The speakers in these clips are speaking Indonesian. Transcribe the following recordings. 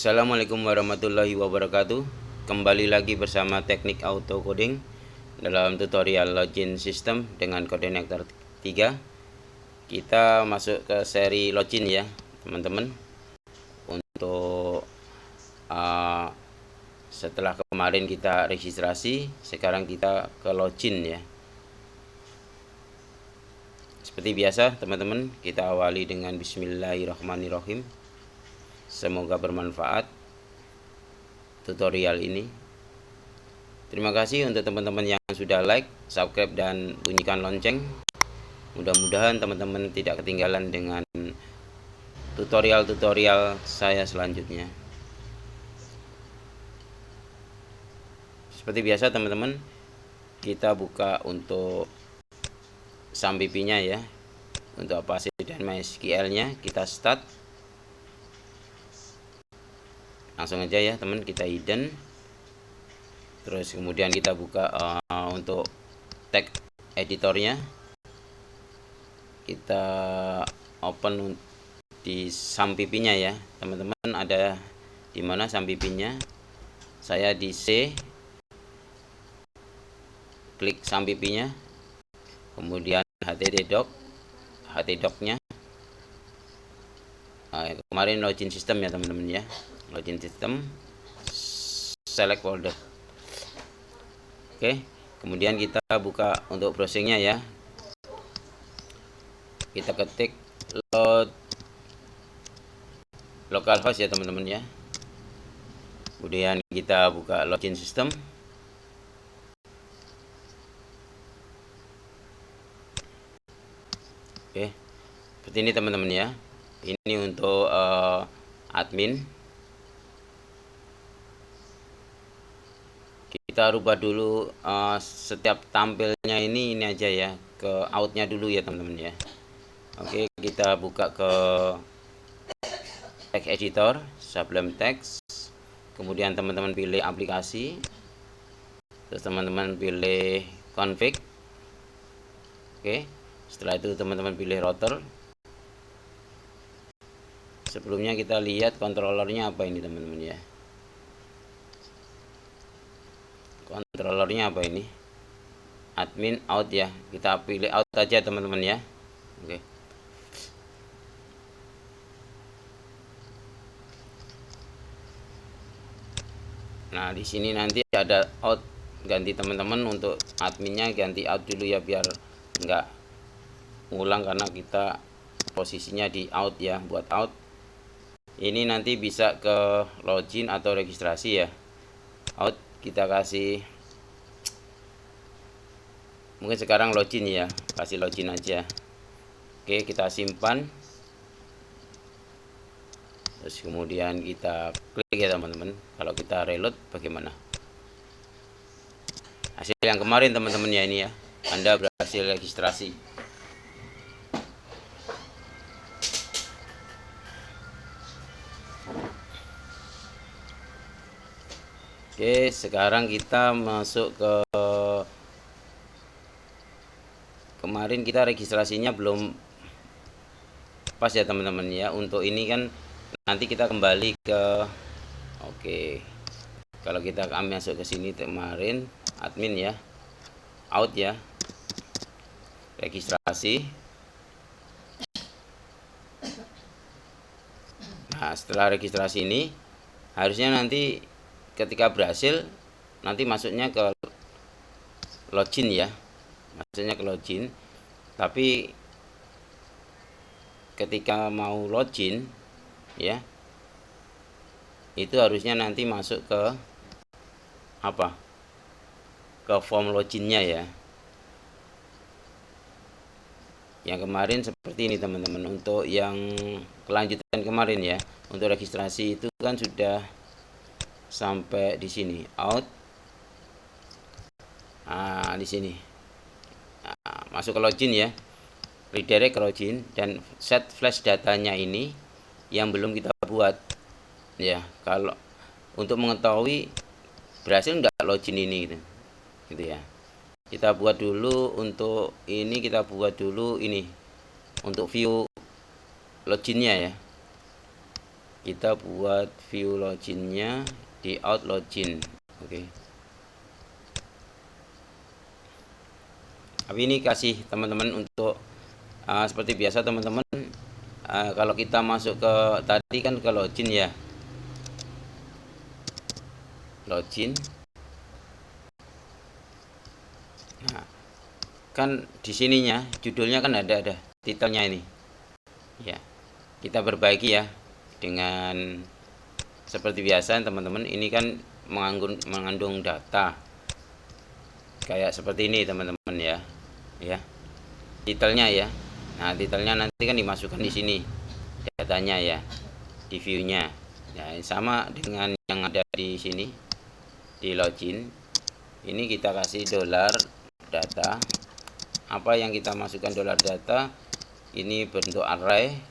Assalamualaikum warahmatullahi wabarakatuh. Kembali lagi bersama teknik auto coding dalam tutorial login system dengan codenator 3. Kita masuk ke seri login ya teman-teman. Untuk setelah kemarin kita registrasi, sekarang kita ke login ya. Seperti biasa teman-teman, kita awali dengan bismillahirrahmanirrahim. Semoga bermanfaat tutorial ini. Terima kasih untuk teman-teman yang sudah like, subscribe, dan bunyikan lonceng. Mudah-mudahan teman-teman tidak ketinggalan dengan tutorial-tutorial saya selanjutnya. Seperti biasa teman-teman, kita buka untuk SAMPP-nya ya. Untuk Apache dan MySQL-nya kita start. Langsung aja ya teman, kita hidden. Terus kemudian kita buka untuk tag editornya, kita open di SAMPP-nya ya teman-teman. Ada di mana SAMPP-nya? Saya di C, klik SAMPP-nya, kemudian htdoc-nya. Kemarin login system ya teman-teman ya, login system, select folder. Oke, kemudian kita buka untuk browsingnya ya. Kita ketik localhost ya teman-teman ya. Kemudian kita buka login system. Oke, seperti ini teman-teman ya. Ini untuk admin. Kita rubah dulu setiap tampilnya ini aja ya, ke outnya dulu ya teman-teman ya. Oke, kita buka ke text editor, Sublime Text. Kemudian teman-teman pilih aplikasi. Terus teman-teman pilih config. Oke, setelah itu teman-teman pilih router. Sebelumnya kita lihat controllernya apa ini teman-teman ya. Controllernya apa ini? Admin out ya. Kita pilih out aja teman-teman ya. Oke. Nah, di sini nanti ada out, ganti teman-teman. Untuk adminnya ganti out dulu ya, biar enggak ngulang karena kita posisinya di out ya. Buat out ini nanti bisa ke login atau registrasi ya. Out kita kasih, mungkin sekarang login ya, kasih login aja. Oke, kita simpan. Terus kemudian kita klik ya teman-teman. Kalau kita reload bagaimana? Hasil yang kemarin teman-teman ya, ini ya, Anda berhasil registrasi. Oke, sekarang kita masuk ke kemarin kita registrasinya belum pas ya teman-teman ya. Untuk ini kan nanti kita kembali ke oke. Kalau kita masuk ke sini kemarin admin ya, out ya, registrasi. Nah, setelah registrasi ini harusnya nanti ketika berhasil nanti masuknya ke login ya, masuknya ke login. Tapi ketika mau login ya, itu harusnya nanti masuk ke apa, ke form loginnya ya. Yang kemarin seperti ini teman-teman. Untuk yang kelanjutan kemarin ya, untuk registrasi itu kan sudah sampai di sini out. Nah, di sini masuk ke login ya, redirect ke login, dan set flash datanya ini yang belum kita buat ya. Kalau untuk mengetahui berhasil enggak login ini gitu ya, kita buat dulu. Untuk ini kita buat dulu ini untuk view loginnya ya. kita buat view loginnya di out login. Oke. Tapi ini kasih teman-teman untuk seperti biasa teman-teman, kalau kita masuk ke tadi kan ke login ya, login. Nah, kan di sininya judulnya kan ada titelnya ini. Ya, kita perbaiki ya dengan seperti biasa teman-teman. Ini kan mengandung data kayak seperti ini teman-teman ya. Ya, titelnya ya. Nah, titelnya nanti kan dimasukkan di sini datanya ya, di view-nya. Ya, sama dengan yang ada di sini di login. Ini kita kasih dolar data. Apa yang kita masukkan dolar data ini bentuk array.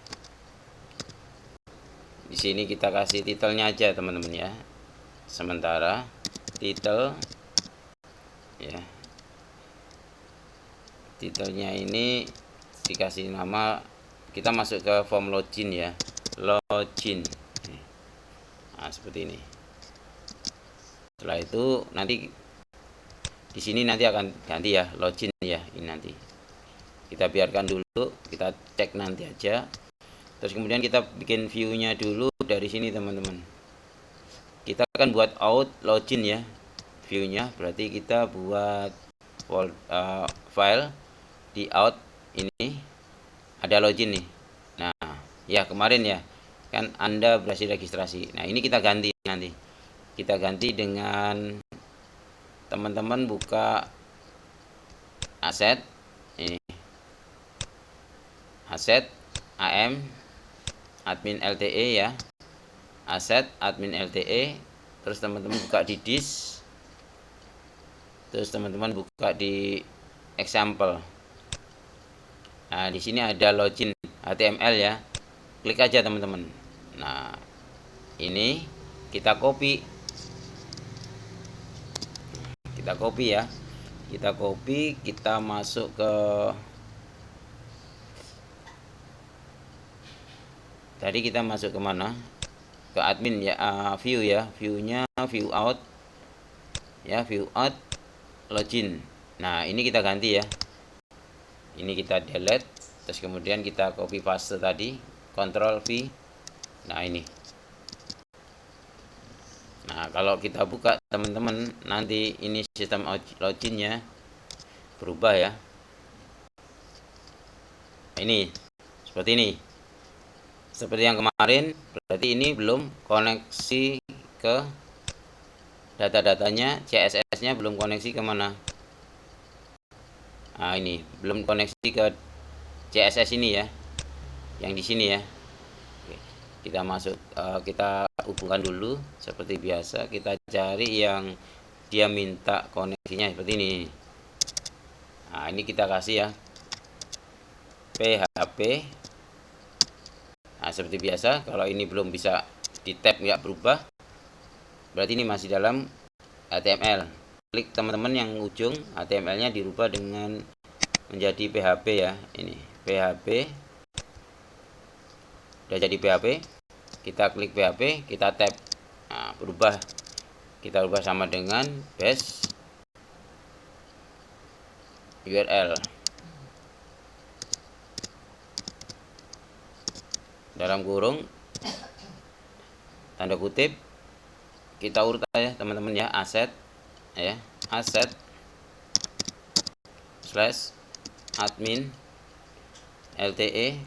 Di sini kita kasih titelnya aja teman-teman ya. Sementara titel ya, titelnya ini dikasih nama, kita masuk ke form login ya, login. Nah, seperti ini. Setelah itu nanti di sini nanti akan ganti ya, login ya. Ini nanti kita biarkan dulu, kita cek nanti aja. Terus kemudian kita bikin view-nya dulu dari sini teman-teman. Kita akan buat out login ya, view-nya. Berarti kita buat file di out ini ada login nih. Nah, ya kemarin ya kan Anda berhasil registrasi. Nah, ini kita ganti nanti. Kita ganti dengan teman-teman buka aset ini. Aset AM admin LTE ya. Aset admin LTE, terus teman-teman buka di disk. Terus teman-teman buka di example. Nah, di sini ada login HTML ya. Klik aja teman-teman. Nah, ini kita copy. Kita copy ya. Kita copy, kita masuk ke tadi kita masuk ke mana? Ke admin ya, view ya. View-nya view out. Ya, view out login. Nah, ini kita ganti ya. Ini kita delete, terus kemudian kita copy paste tadi, Ctrl V. Nah, ini. Nah, kalau kita buka teman-teman, nanti ini sistem loginnya berubah ya. Ini seperti ini. Seperti yang kemarin, berarti ini belum koneksi ke data-datanya, CSS-nya belum koneksi kemana. Nah, ini belum koneksi ke CSS ini ya, yang di sini ya. Oke, kita masuk, kita hubungkan dulu seperti biasa. Kita cari yang dia minta koneksinya seperti ini. Nah, ini kita kasih ya, PHP. Nah, seperti biasa, kalau ini belum bisa di tab nggak berubah, berarti ini masih dalam HTML. Klik teman-teman yang ujung, HTML-nya dirubah dengan menjadi PHP ya. Ini PHP. Udah jadi PHP. Kita klik PHP, kita tab. Nah, berubah. Kita ubah sama dengan base URL. Dalam kurung tanda kutip, kita urut aja teman-teman ya, aset ya, aset slash admin LTE,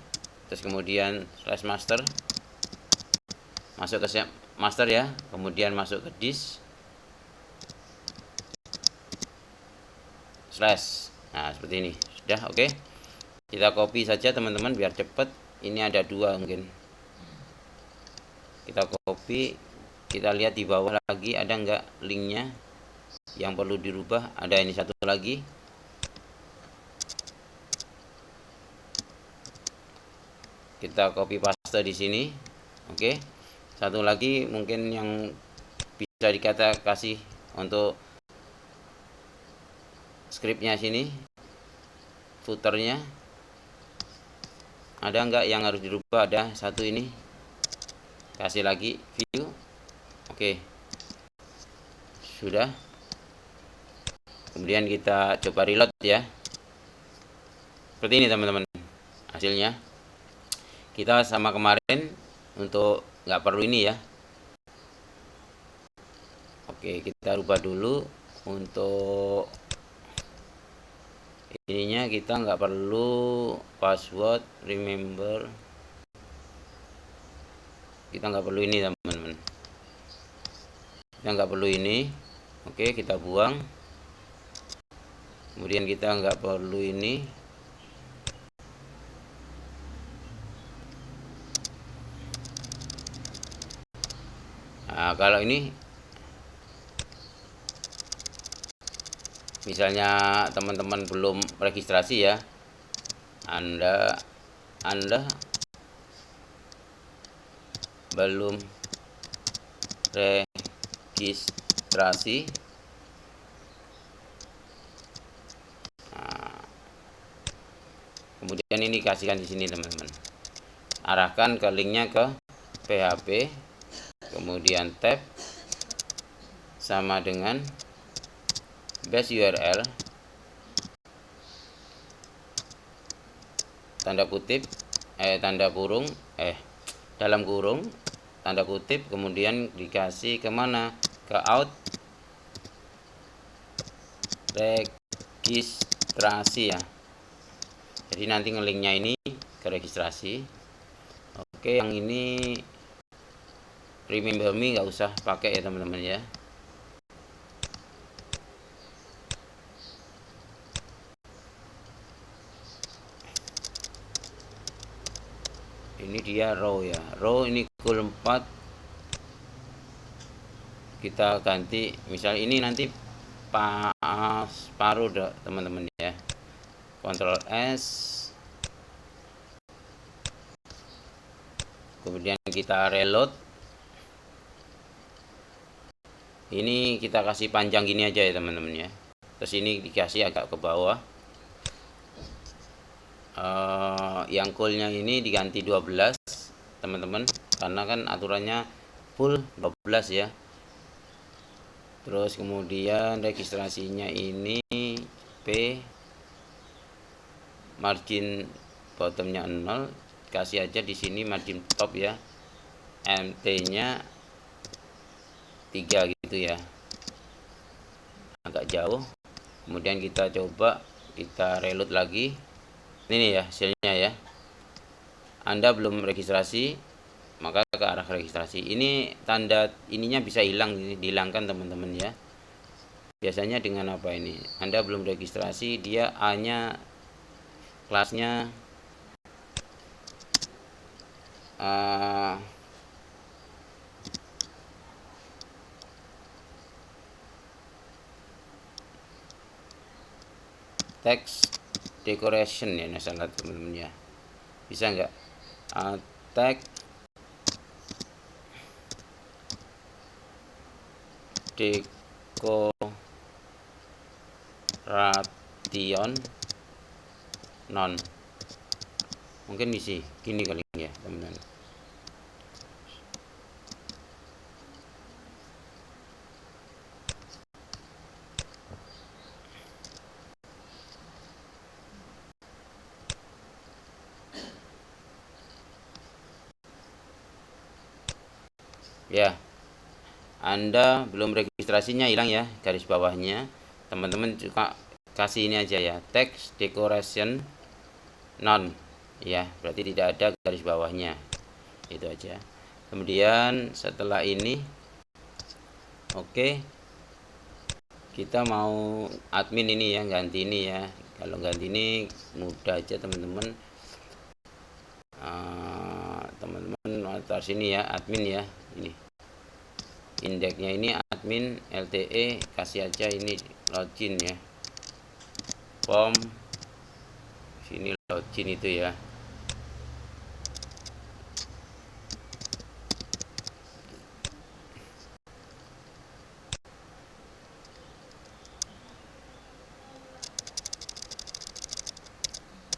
terus kemudian slash master, masuk ke master ya, kemudian masuk ke disk slash. Nah, seperti ini sudah. Oke, kita copy saja teman-teman biar cepat. Ini ada dua mungkin, kita copy, kita lihat di bawah lagi ada enggak linknya yang perlu dirubah. Ada ini satu lagi, kita copy paste di sini. Oke, satu lagi mungkin yang bisa kasih untuk scriptnya sini, footernya ada enggak yang harus dirubah? Ada satu ini, kasih lagi view. Oke, sudah. Kemudian kita coba reload ya, seperti ini teman-teman hasilnya. Kita sama kemarin untuk nggak perlu ini ya. Oke, kita rubah dulu untuk ininya, kita nggak perlu password remember, kita nggak perlu ini teman-teman, kita nggak perlu ini. Oke, kita buang. Kemudian kita nggak perlu ini. Nah, kalau ini misalnya teman-teman belum registrasi ya, Anda belum registrasi, nah, kemudian ini kasihkan di sini teman-teman, arahkan ke linknya ke PHP, kemudian tab sama dengan base URL tanda kutip tanda kurung dalam kurung tanda kutip, kemudian dikasih kemana, ke out registrasi ya. Jadi nanti ngelinknya ini ke registrasi. Oke, yang ini remember me nggak usah pakai ya teman-teman ya. Ini dia row ya, row ini cool 4, kita ganti misal ini nanti paruh teman-teman ya. Ctrl S, kemudian kita reload. Ini kita kasih panjang gini aja ya teman-teman ya. Terus ini dikasih agak ke bawah. Yang coolnya ini diganti 12 teman-teman, karena kan aturannya full 12 ya. Terus kemudian registrasinya ini P, margin bottomnya 0, kasih aja di sini margin top ya, MT nya 3 gitu ya, agak jauh. Kemudian kita coba, kita reload lagi. Ini ya hasilnya ya. Anda belum registrasi, maka ke arah registrasi. Ini tanda ininya bisa hilang, dihilangkan teman-teman ya. Biasanya dengan apa ini? Anda belum registrasi, dia A-nya kelasnya text decoration ya, salah teman-teman ya. Bisa nggak? Text decoration non, mungkin isi gini kali ya teman-teman. Ya, Anda belum registrasinya hilang ya, garis bawahnya. Teman-teman juga kasih ini aja ya, text decoration non ya, berarti tidak ada garis bawahnya, itu aja. Kemudian setelah ini oke, kita mau admin ini ya, ganti ini ya. Kalau ganti ini mudah aja teman-teman. Teman-teman taruh sini ya, admin ya, ini indeksnya ini admin LTE, kasih aja ini login ya, form sini login itu ya.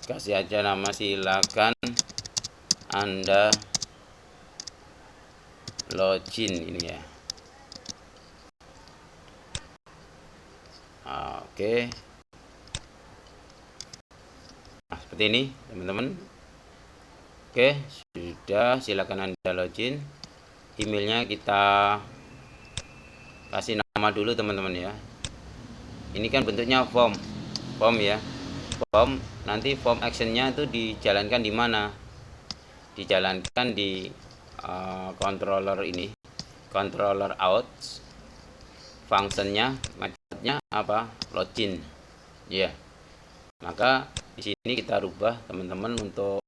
Kasih aja nama, silakan Anda login ini ya. Oke. Nah, seperti ini teman-teman. Oke, sudah, silakan Anda login. Emailnya kita kasih nama dulu teman-teman ya. Ini kan bentuknya form ya. Form, nanti form actionnya itu dijalankan di mana? Dijalankan di controller ini, controller out. Functionnya, metodenya apa? Login. Ya. Maka di sini kita rubah teman-teman untuk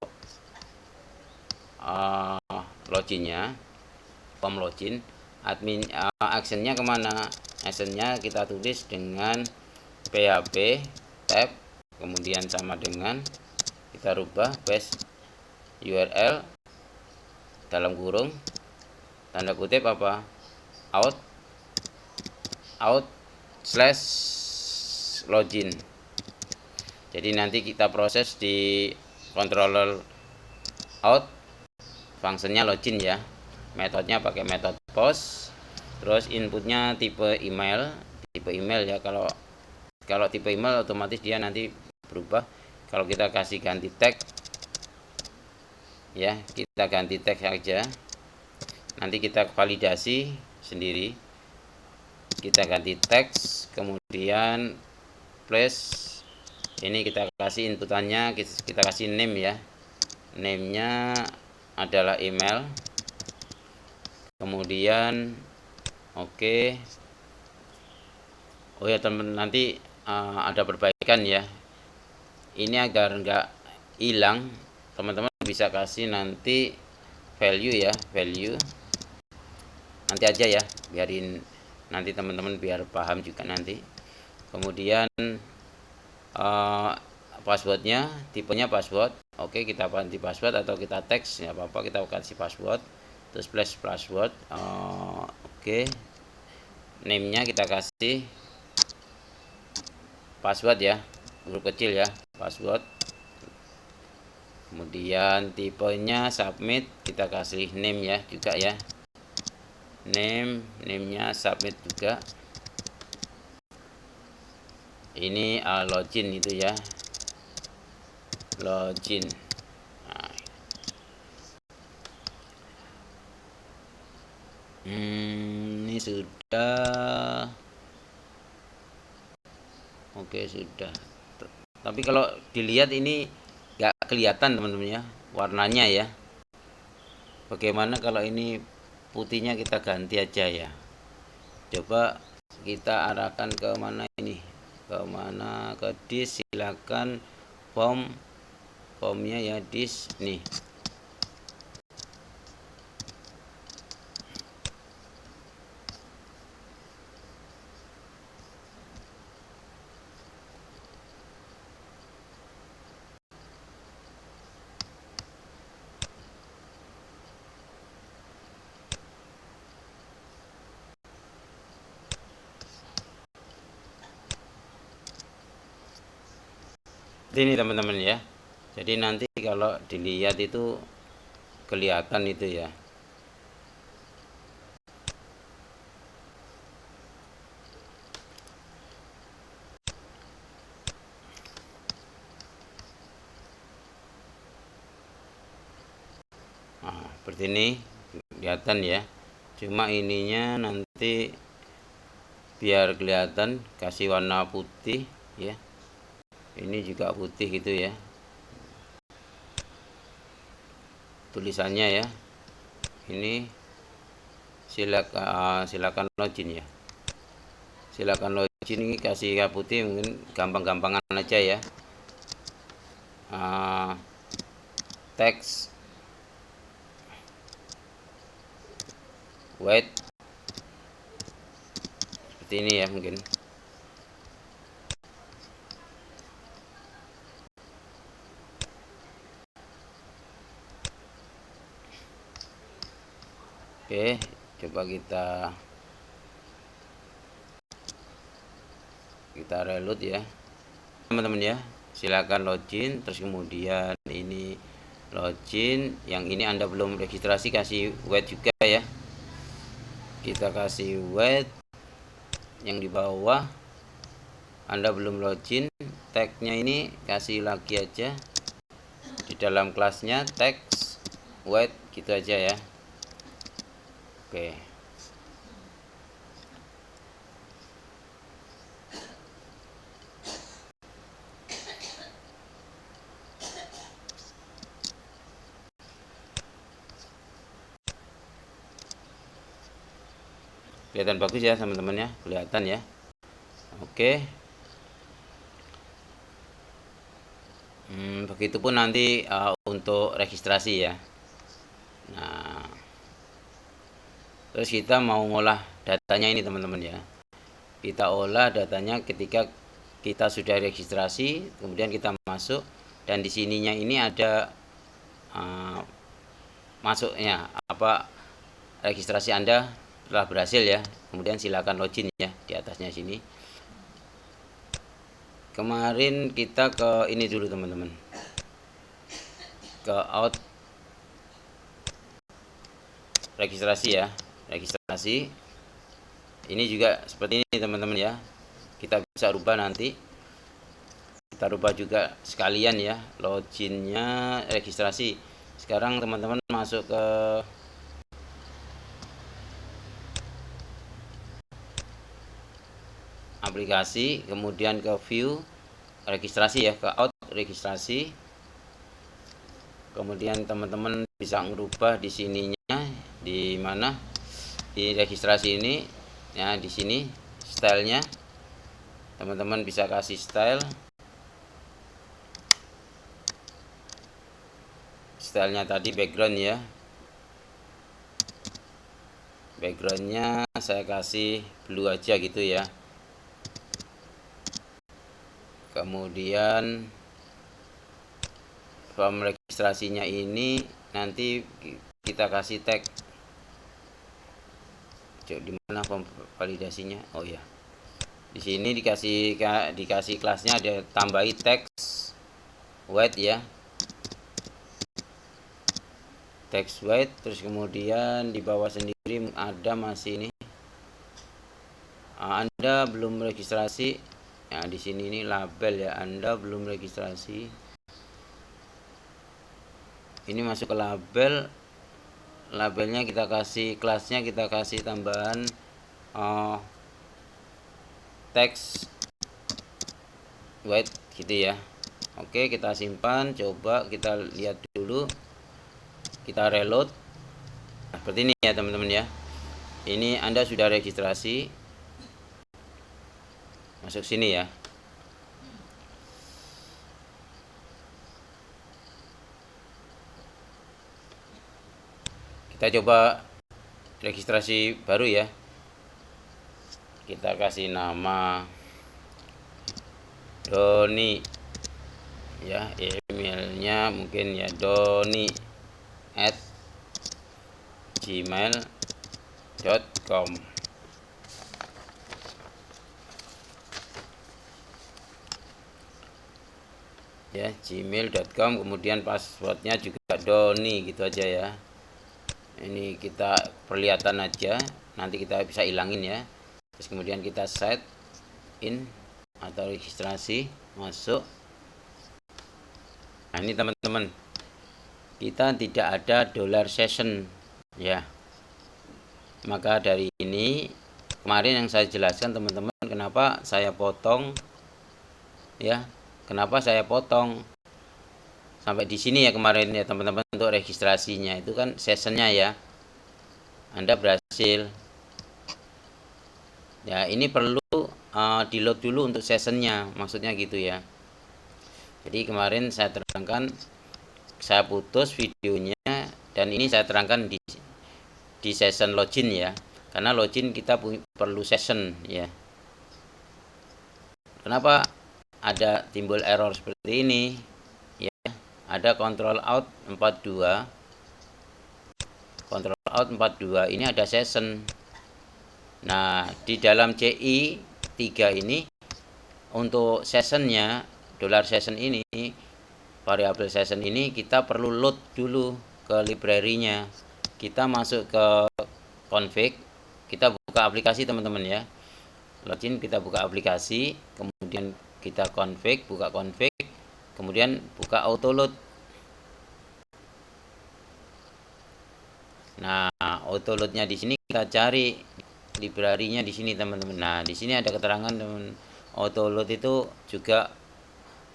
loginnya, form login, admin actionnya kemana? Actionnya kita tulis dengan php tab, kemudian sama dengan kita rubah base URL dalam kurung tanda kutip apa? out/login. Jadi nanti kita proses di controller out, fungsinya login ya. Metodenya pakai metode post, terus inputnya tipe email ya. Kalau tipe email otomatis dia nanti berubah. Kalau kita kasih ganti tag ya, kita ganti tag saja. Nanti kita validasi sendiri. Kita ganti teks, kemudian place. Ini kita kasih inputannya, kita kasih name ya. Name-nya adalah email. Kemudian oke. Oh ya teman, nanti ada perbaikan ya. Ini agar enggak hilang, teman-teman bisa kasih nanti value ya, value. Nanti aja ya, biarin nanti teman-teman biar paham juga nanti. Kemudian passwordnya, tipenya password. Oke, kita ganti password atau kita teks ya apa-apa, kita kasih password terus plus password. Oke, name-nya kita kasih password ya, huruf kecil ya, password. Kemudian tipenya submit, kita kasih name ya juga ya, name-nya submit juga. Ini login itu ya, login. Nah. Ini sudah. Oke, sudah. Tapi kalau dilihat ini nggak kelihatan teman-teman ya, warnanya ya. Bagaimana kalau ini putihnya kita ganti aja ya. Coba kita arahkan ke mana ini? Ke mana? Ke disk, silakan formnya ya, disk nih. Ini teman-teman ya. Jadi nanti kalau dilihat itu kelihatan itu ya. Nah, seperti ini kelihatan ya. Cuma ininya nanti biar kelihatan kasih warna putih ya. Ini juga putih gitu ya tulisannya ya. Ini silakan login ya, silakan login. Ini kasih putih, mungkin gampang-gampangan aja ya. Teks wait seperti ini ya mungkin. Oke, coba kita reload ya teman-teman ya. Silakan login, terus kemudian ini login. Yang ini Anda belum registrasi, kasih wait juga ya. kita kasih wait yang di bawah. Anda belum login, tagnya ini kasih lagi aja di dalam kelasnya, text wait gitu aja ya. Oke. Kelihatan bagus ya teman-teman ya, kelihatan ya. Oke. Begitupun nanti untuk registrasi ya. Nah, terus kita mau ngolah datanya ini teman-teman ya. Kita olah datanya ketika kita sudah registrasi, kemudian kita masuk, dan di sininya ini ada masuknya apa, registrasi Anda telah berhasil ya. Kemudian silakan login ya di atasnya sini. Kemarin kita ke ini dulu teman-teman, ke out registrasi ya, registrasi. Ini juga seperti ini teman-teman ya, kita bisa rubah nanti, kita rubah juga sekalian ya loginnya registrasi. Sekarang teman-teman masuk ke aplikasi, kemudian ke view registrasi ya, ke out registrasi. Kemudian teman-teman bisa merubah di sininya, di mana di registrasi ini ya, di sini stylenya teman-teman bisa kasih stylenya tadi background ya, backgroundnya saya kasih blue aja gitu ya. Kemudian form registrasinya ini nanti kita kasih tag. Di mana form validasinya? Oh ya, di sini dikasih kelasnya ada tambahi text wait ya, text wait. Terus kemudian di bawah sendiri ada masih ini, Anda belum registrasi ya, di sini ini label ya, Anda belum registrasi. Ini masuk ke label, labelnya kita kasih, kelasnya kita kasih tambahan text wait gitu ya. Oke, kita simpan, coba kita lihat dulu, kita reload. Nah, seperti ini ya teman-teman ya. Ini Anda sudah registrasi, masuk sini ya. Kita coba registrasi baru ya. Kita kasih nama Doni ya, emailnya mungkin ya doni@gmail.com ya, gmail.com. Kemudian passwordnya juga Doni gitu aja ya. Ini kita perlihatan aja, nanti kita bisa hilangin ya. Terus kemudian kita set in atau registrasi, masuk. Nah ini teman-teman, kita tidak ada $session ya. Maka dari ini kemarin yang saya jelaskan teman-teman, kenapa saya potong ya, kenapa saya potong sampai di sini ya kemarin ya teman-teman. Untuk registrasinya itu kan sessionnya ya, Anda berhasil ya. Ini perlu di load dulu untuk sessionnya, maksudnya gitu ya. Jadi kemarin saya terangkan, saya putus videonya, dan ini saya terangkan di session login ya, karena login kita perlu session ya. Kenapa ada timbul error seperti ini ya, ada control out 42, control out 42 ini ada session. Nah di dalam CI 3 ini untuk sessionnya, $session ini, variabel session ini kita perlu load dulu ke library-nya. Kita masuk ke config, kita buka aplikasi teman-teman ya. Login, kita buka aplikasi, kemudian kita config, buka config, kemudian buka auto load. Nah, auto loadnya di sini kita cari library-nya di sini teman-teman. Nah, di sini ada keterangan teman, auto load itu juga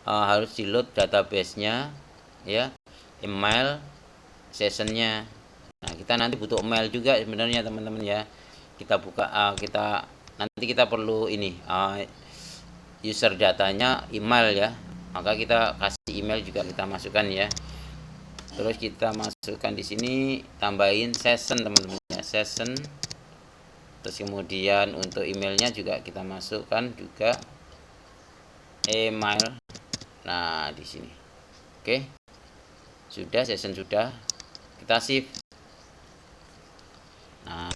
harus di load database-nya ya, email, sessionnya. Nah, kita nanti butuh email juga sebenarnya teman-teman ya. Kita buka nanti kita perlu ini user datanya email ya, maka kita kasih email juga kita masukkan ya. Terus kita masukkan di sini, tambahin session teman-teman ya, session. Terus kemudian untuk emailnya juga kita masukkan juga email. Nah, di sini. Oke. Sudah, session sudah. Kita save. Nah,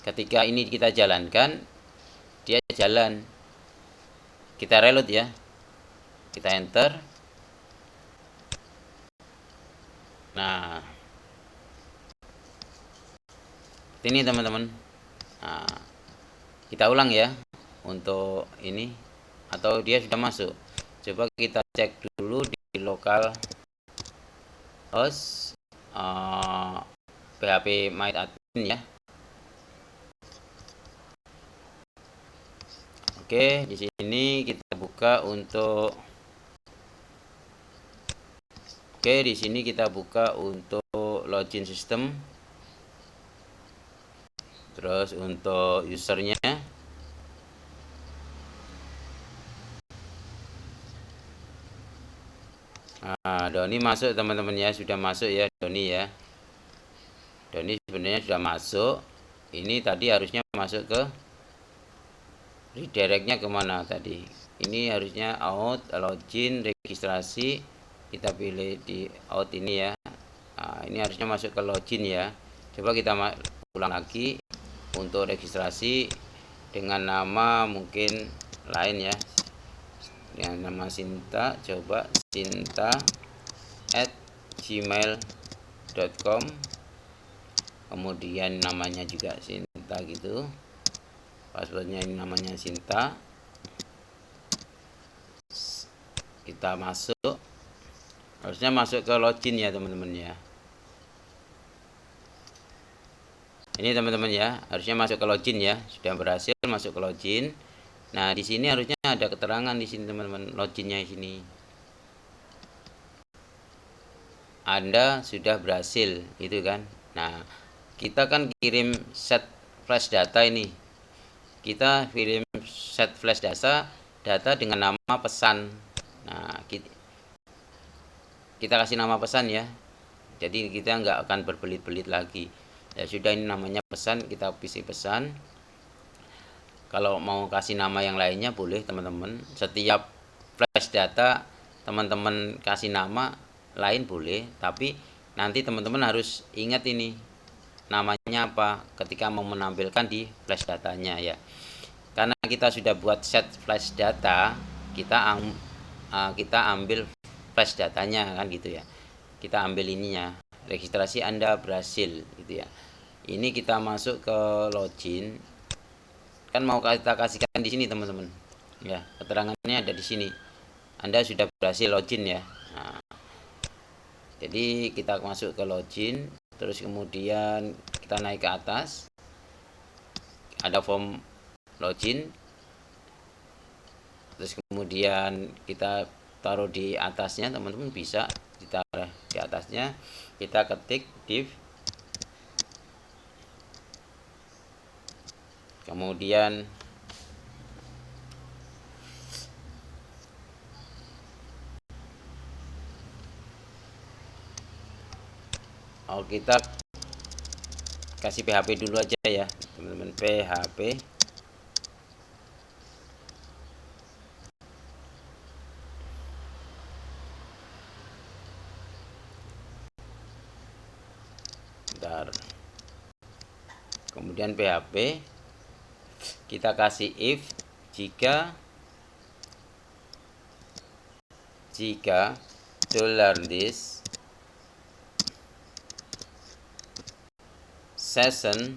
ketika ini kita jalankan, dia jalan. Kita reload ya. Kita enter. Nah, ini teman-teman. Nah, kita ulang ya untuk ini, atau dia sudah masuk. Coba kita cek dulu di lokal host PHP my admin ya. Oke, di sini kita buka untuk di sini kita buka untuk login system. Terus untuk usernya, nah, Doni masuk teman-teman ya, sudah masuk ya Doni ya. Doni sebenarnya sudah masuk. Ini tadi harusnya masuk ke redirectnya kemana tadi? Ini harusnya out, login, registrasi. Kita pilih di out ini ya. Nah, ini harusnya masuk ke login ya. Coba kita ulang lagi untuk registrasi dengan nama mungkin lain ya, dengan nama Sinta. Coba sinta@gmail.com, kemudian namanya juga Sinta gitu, passwordnya ini namanya Sinta. Kita masuk, harusnya masuk ke login ya teman-teman ya. Ini teman-teman ya, harusnya masuk ke login ya, sudah berhasil masuk ke login. Nah, di sini harusnya ada keterangan di sini teman-teman, loginnya di sini. Anda sudah berhasil, gitu kan. Nah, kita kan kirim set flash data ini. Kita kirim set flash data dengan nama pesan. Nah, kita kasih nama pesan ya. Jadi kita nggak akan berbelit-belit lagi. Ya sudah, ini namanya pesan, kita pilih pesan. Kalau mau kasih nama yang lainnya boleh teman-teman. Setiap flash data teman-teman kasih nama lain boleh, tapi nanti teman-teman harus ingat ini namanya apa ketika mau menampilkan di flash datanya ya. Karena kita sudah buat set flash data, kita ambil flash datanya kan gitu ya. Kita ambil ininya, registrasi Anda berhasil gitu ya. Ini kita masuk ke login. Kan mau kita kasihkan di sini teman-teman. Ya, keterangannya ada di sini. Anda sudah berhasil login ya. Nah, jadi kita masuk ke login, terus kemudian kita naik ke atas. Ada form login. Terus kemudian kita taruh di atasnya, teman-teman bisa ditaruh di atasnya. Kita ketik div, kemudian kita kasih PHP dulu aja ya teman-teman, PHP. Bentar. Kemudian PHP, kita kasih if jika $this session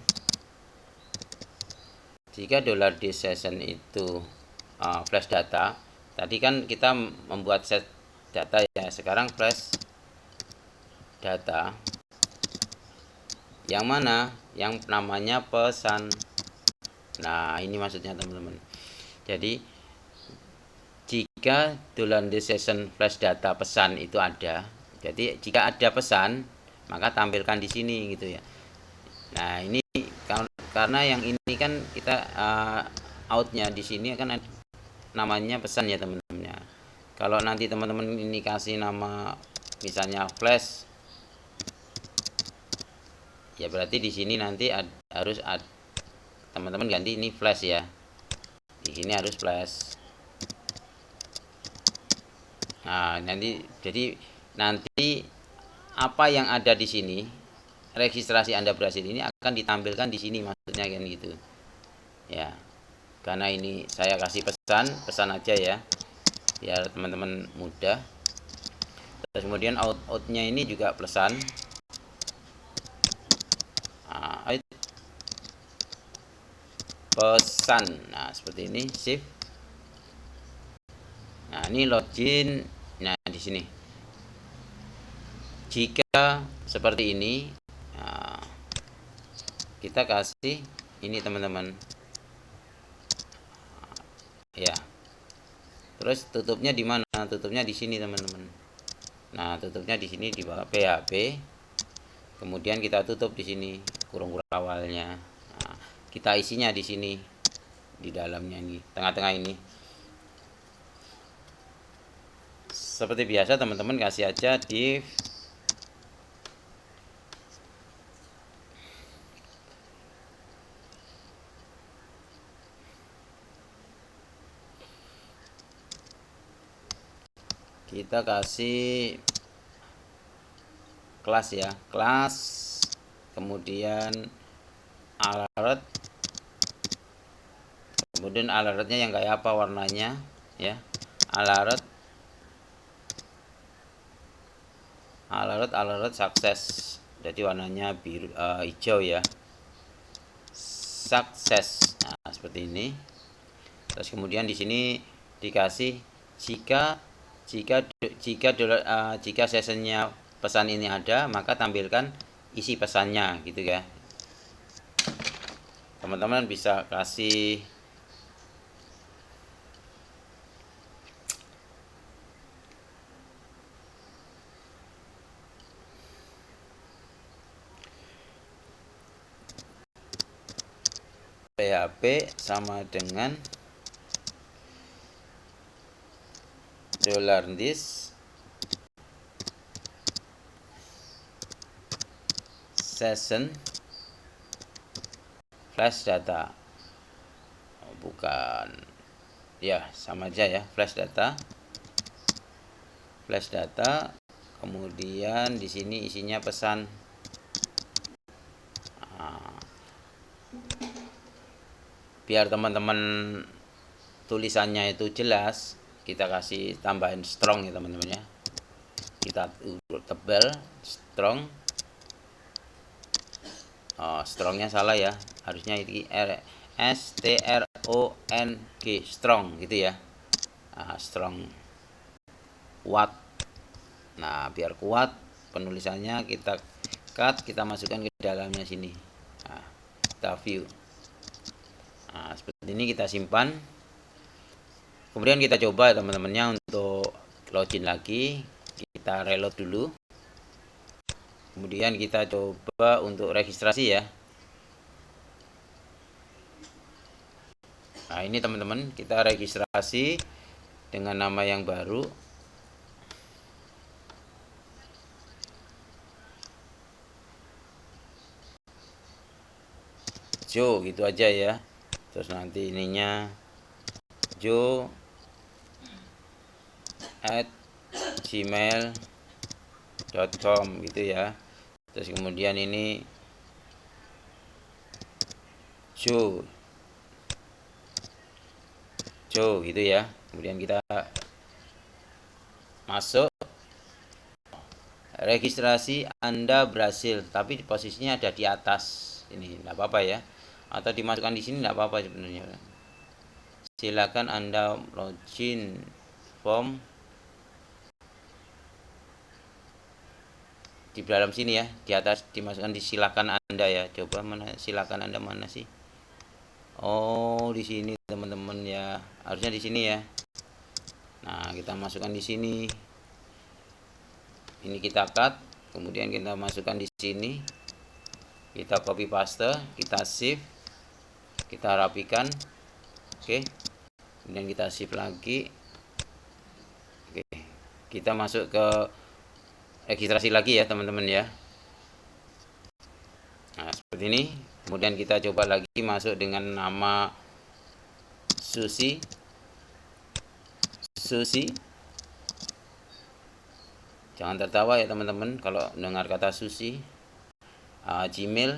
jika $this session itu flash data, tadi kan kita membuat set data ya, sekarang flash data yang mana yang namanya pesan. Nah, ini maksudnya teman-teman. Jadi jika $this session flash data pesan itu ada, jadi jika ada pesan maka tampilkan di sini gitu ya. Nah, ini karena yang ini kan kita outnya di sini kan namanya pesan ya teman-teman ya. Kalau nanti teman-teman ini kasih nama misalnya flash, ya berarti di sini nanti harus teman-teman ganti ini flash ya. Di sini harus flash. Nah, jadi nanti apa yang ada di sini, registrasi Anda berhasil ini akan ditampilkan di sini, maksudnya kan gitu. Ya. Karena ini saya kasih pesan aja ya. Biar teman-teman mudah. Terus kemudian outnya ini juga pesan. Pesan. Nah, seperti ini, shift. Nah, ini login. Nah, di sini. Jika seperti ini, nah, kita kasih ini teman-teman. Ya. Terus tutupnya di mana? Tutupnya di sini, teman-teman. Nah, tutupnya di sini di bawah PHP. Kemudian kita tutup di sini kurung awalnya. Nah, kita isinya di sini di dalamnya ini, tengah-tengah ini. Seperti biasa teman-teman kasih aja div kita kasih kelas ya, kelas, kemudian alert, kemudian alertnya yang kayak apa warnanya ya, alert sukses, jadi warnanya biru hijau ya, sukses. Nah, seperti ini. Terus kemudian di sini dikasih jika sessionnya pesan ini ada, maka tampilkan isi pesannya gitu ya. Teman-teman bisa kasih PHP sama dengan $this session flash data. Oh, bukan ya, sama aja ya, flash data, kemudian di sini isinya pesan. Biar teman-teman tulisannya itu jelas, kita kasih tambahin strong ya teman-teman ya. Kita tebal strong. Strongnya salah ya, harusnya ini STRONG, strong gitu ya. Strong, kuat. Nah, biar kuat penulisannya kita cut, kita masukkan ke dalamnya sini. Nah, kita view. Nah, seperti ini kita simpan. Kemudian kita coba teman-temannya untuk login lagi. Kita reload dulu. Kemudian kita coba untuk registrasi ya. Nah, ini teman-teman, kita registrasi dengan nama yang baru. Joe gitu aja ya. Terus nanti ininya joe@gmail.com gitu ya. Terus kemudian ini Joe gitu ya. Kemudian kita masuk, registrasi Anda berhasil, tapi posisinya ada di atas ini, nggak apa-apa ya. atau dimasukkan di sini tidak apa-apa sebenarnya. Silakan Anda login form di dalam sini ya, di atas dimasukkan di silakan Anda ya. Coba mana silakan Anda mana sih? Oh, di sini teman-teman ya. Harusnya di sini ya. Nah, kita masukkan di sini. Ini kita cut, kemudian kita masukkan di sini. Kita copy paste, kita save, kita rapikan. Oke. Kemudian kita save lagi. Oke. Kita masuk ke registrasi lagi ya, teman-teman ya. Nah, seperti ini. Kemudian kita coba lagi masuk dengan nama Susi. Jangan tertawa ya teman-teman kalau dengar kata Susi. gmail.com.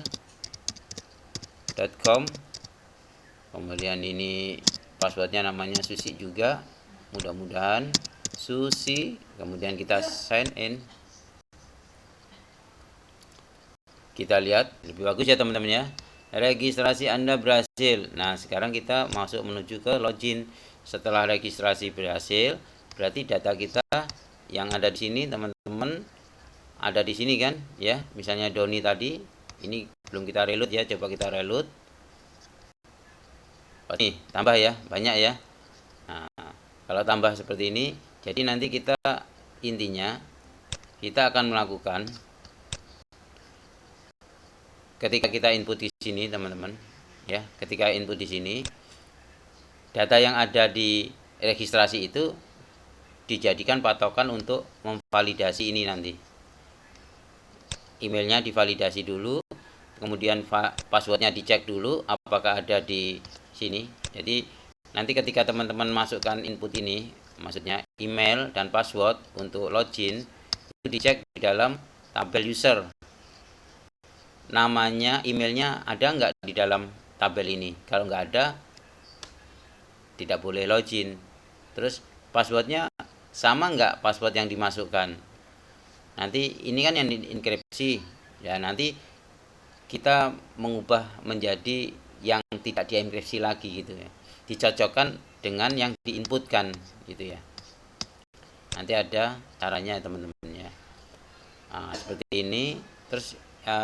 Kemudian ini passwordnya namanya Susi juga. Mudah-mudahan Susi. Kemudian kita sign in. Kita lihat lebih bagus ya teman-teman ya. Registrasi Anda berhasil. Nah, sekarang kita masuk menuju ke login. Setelah registrasi berhasil, berarti data kita yang ada di sini teman-teman ada di sini kan ya. Misalnya Doni tadi, ini belum kita reload ya. Coba kita reload. Oh, nih, tambah ya, banyak ya. Nah, kalau tambah seperti ini, jadi nanti kita intinya kita akan melakukan ketika kita input di sini teman-teman ya, ketika input di sini data yang ada di registrasi itu dijadikan patokan untuk memvalidasi ini nanti. Emailnya divalidasi dulu, kemudian passwordnya dicek dulu apakah ada di sini. Jadi nanti ketika teman-teman masukkan input ini, maksudnya email dan password untuk login, itu dicek di dalam tabel user. Namanya, emailnya ada nggak di dalam tabel ini? Kalau nggak ada, tidak boleh login. Terus passwordnya sama nggak password yang dimasukkan? Nanti ini kan yang dienkripsi ya, nanti kita mengubah menjadi yang tidak dienkripsi lagi gitu ya, dicocokkan dengan yang diinputkan gitu ya. Nanti ada caranya teman-teman ya. Nah, seperti ini. Terus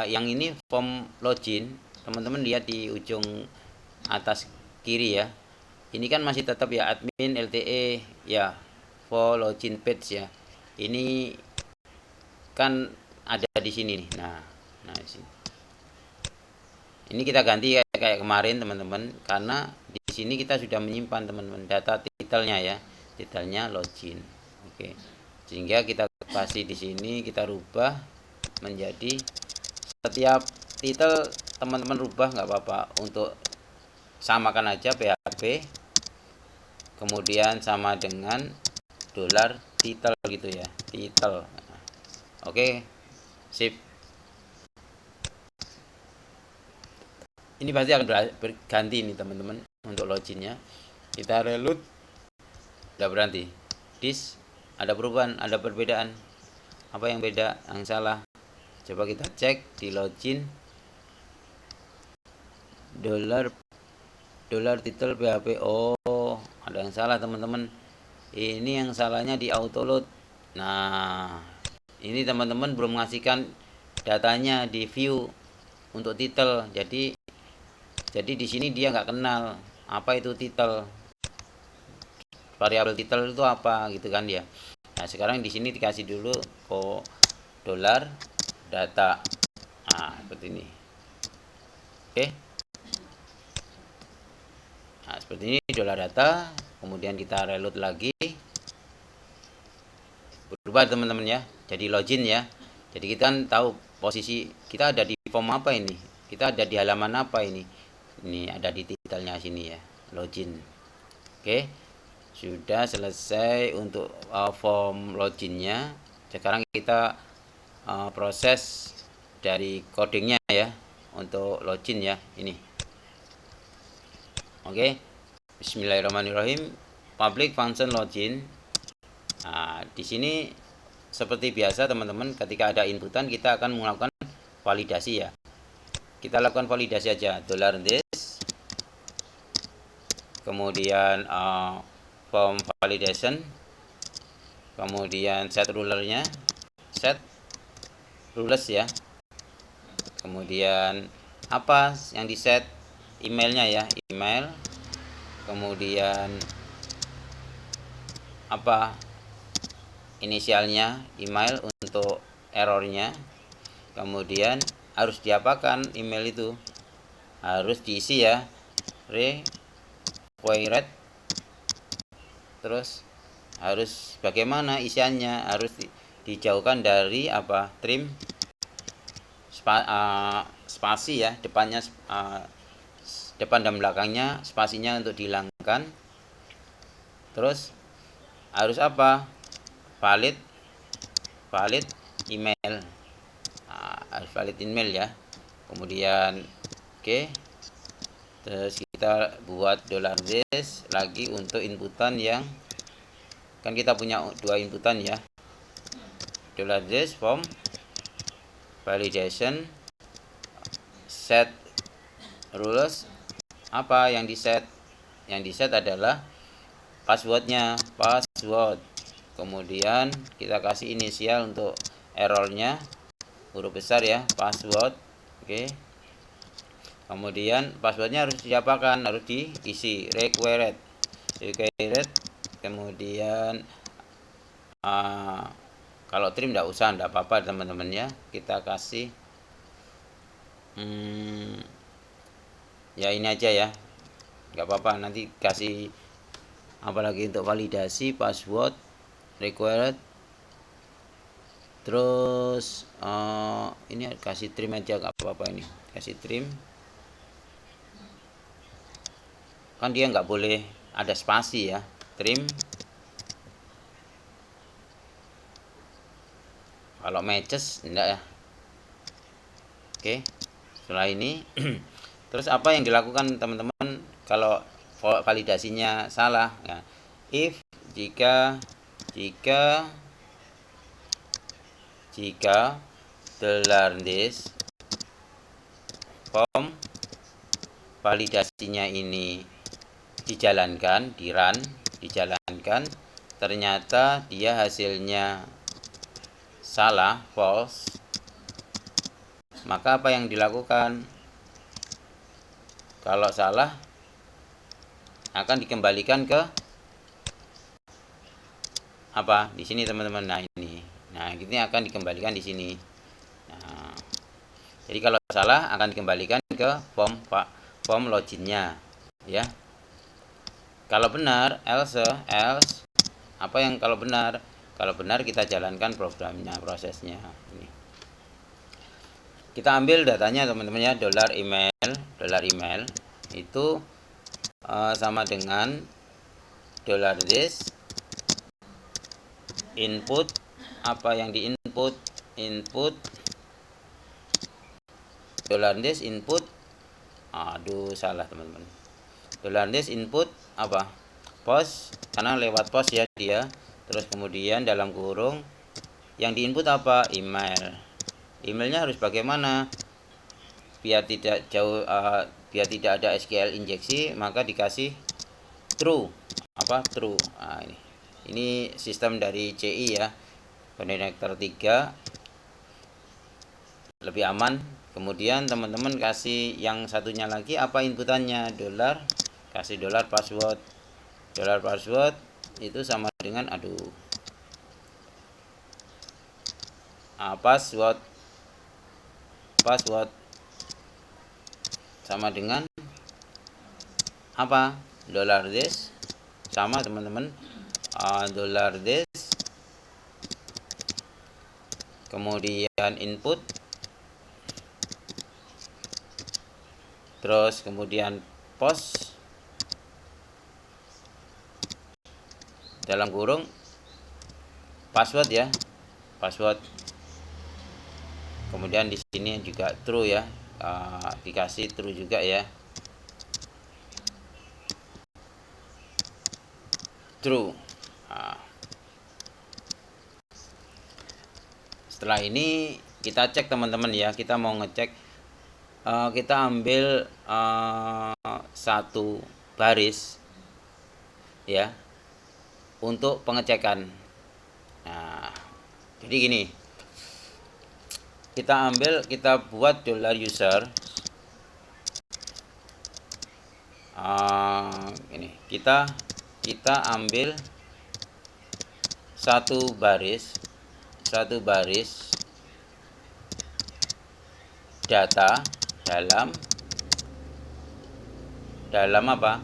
yang ini form login, teman-teman lihat di ujung atas kiri ya. Ini kan masih tetap ya admin LTE ya, for login page ya. Ini kan ada di sini nih. Nah di sini. Ini kita ganti kayak kemarin teman-teman, karena di sini kita sudah menyimpan teman-teman data titelnya ya, titelnya login. Oke. Sehingga kita kasih di sini, kita rubah menjadi setiap titel teman-teman rubah nggak apa-apa, untuk samakan aja PHP, kemudian sama dengan dolar titel gitu ya, titel. Oke, sip. Ini pasti akan berganti nih teman-teman untuk loginnya. Kita reload, udah berhenti. Dis, ada perubahan, ada perbedaan. Apa yang beda, yang salah? Coba kita cek di login. Dolar titel PHP. Oh, ada yang salah teman-teman. Ini yang salahnya di autoload. Nah, ini teman-teman belum mengasihkan datanya di view untuk titel. Jadi di sini dia nggak kenal apa itu titel, variabel titel itu apa gitu kan dia. Nah, sekarang di sini dikasih dulu dolar data. Nah, seperti ini. Oke. Nah, seperti ini dolar data. Kemudian kita reload lagi. Berubah teman-teman ya. Jadi login ya. Jadi kita kan tahu posisi kita ada di form apa ini. Kita ada di halaman apa ini. Ini ada di titelnya sini ya, login. Oke. Sudah selesai untuk form loginnya. Sekarang kita proses dari codingnya ya, untuk login ya ini. Oke. Bismillahirrahmanirrahim. Public function login. Nah, di sini seperti biasa teman-teman, ketika ada inputan kita akan melakukan validasi ya. Kita lakukan validasi aja, $this kemudian form validation, kemudian set rulernya, set rules ya, kemudian apa yang di set, emailnya ya, email, kemudian apa inisialnya, email untuk errornya, kemudian harus diapakan email itu, harus diisi ya, required, terus harus bagaimana isiannya, harus dijauhkan dari apa, trim spasi ya, depannya depan dan belakangnya spasinya untuk dihilangkan. Terus harus apa, valid email, harus valid email ya. Kemudian oke. Terus kita buat $this lagi untuk inputan yang kan kita punya 2 inputan ya, $this form validation, set rules. Apa yang di set, adalah passwordnya, password. Kemudian kita kasih inisial untuk errornya, huruf besar ya, password. Oke. Kemudian passwordnya harus diapakan, harus diisi, required. Kemudian kalau trim tidak usah, tidak apa-apa teman-teman ya, kita kasih ya ini aja ya, nggak apa-apa, nanti kasih apalagi untuk validasi, password, required. Terus ini kasih trim aja, nggak apa-apa, ini kasih trim, kan dia nggak boleh ada spasi ya, trim. Kalau matches enggak ya. Oke, setelah ini terus apa yang dilakukan teman-teman kalau validasinya salah ya? If jika $this form validasinya ini dijalankan, dijalankan, ternyata dia hasilnya salah, false, maka apa yang dilakukan? Kalau salah akan dikembalikan ke apa, di sini teman-teman. Nah ini, ini akan dikembalikan di sini. Nah, jadi kalau salah akan dikembalikan ke form loginnya ya. Kalau benar, else apa yang kalau benar? Kalau benar kita jalankan programnya, prosesnya. Ini kita ambil datanya teman-teman ya, $email itu sama dengan $this input. Apa yang di input $this input, aduh salah teman-teman, $this input apa, post, karena lewat post ya dia. Terus kemudian dalam kurung yang di input apa, emailnya harus bagaimana biar tidak biar tidak ada SQL injeksi, maka dikasih true. Apa, true. Nah, ini sistem dari CI ya, konektor 3 lebih aman. Kemudian teman-teman kasih yang satunya lagi, apa inputannya, kasih password. Password itu sama dengan password sama dengan apa, $this sama teman-teman, $this kemudian input, terus kemudian post dalam kurung password ya, password. Kemudian di sini juga true ya, dikasih true juga ya, true. Setelah ini kita cek teman-teman ya, kita mau ngecek, kita ambil satu baris ya, untuk pengecekan. Nah, jadi gini, kita buat $user. Ini kita ambil satu baris data dalam apa?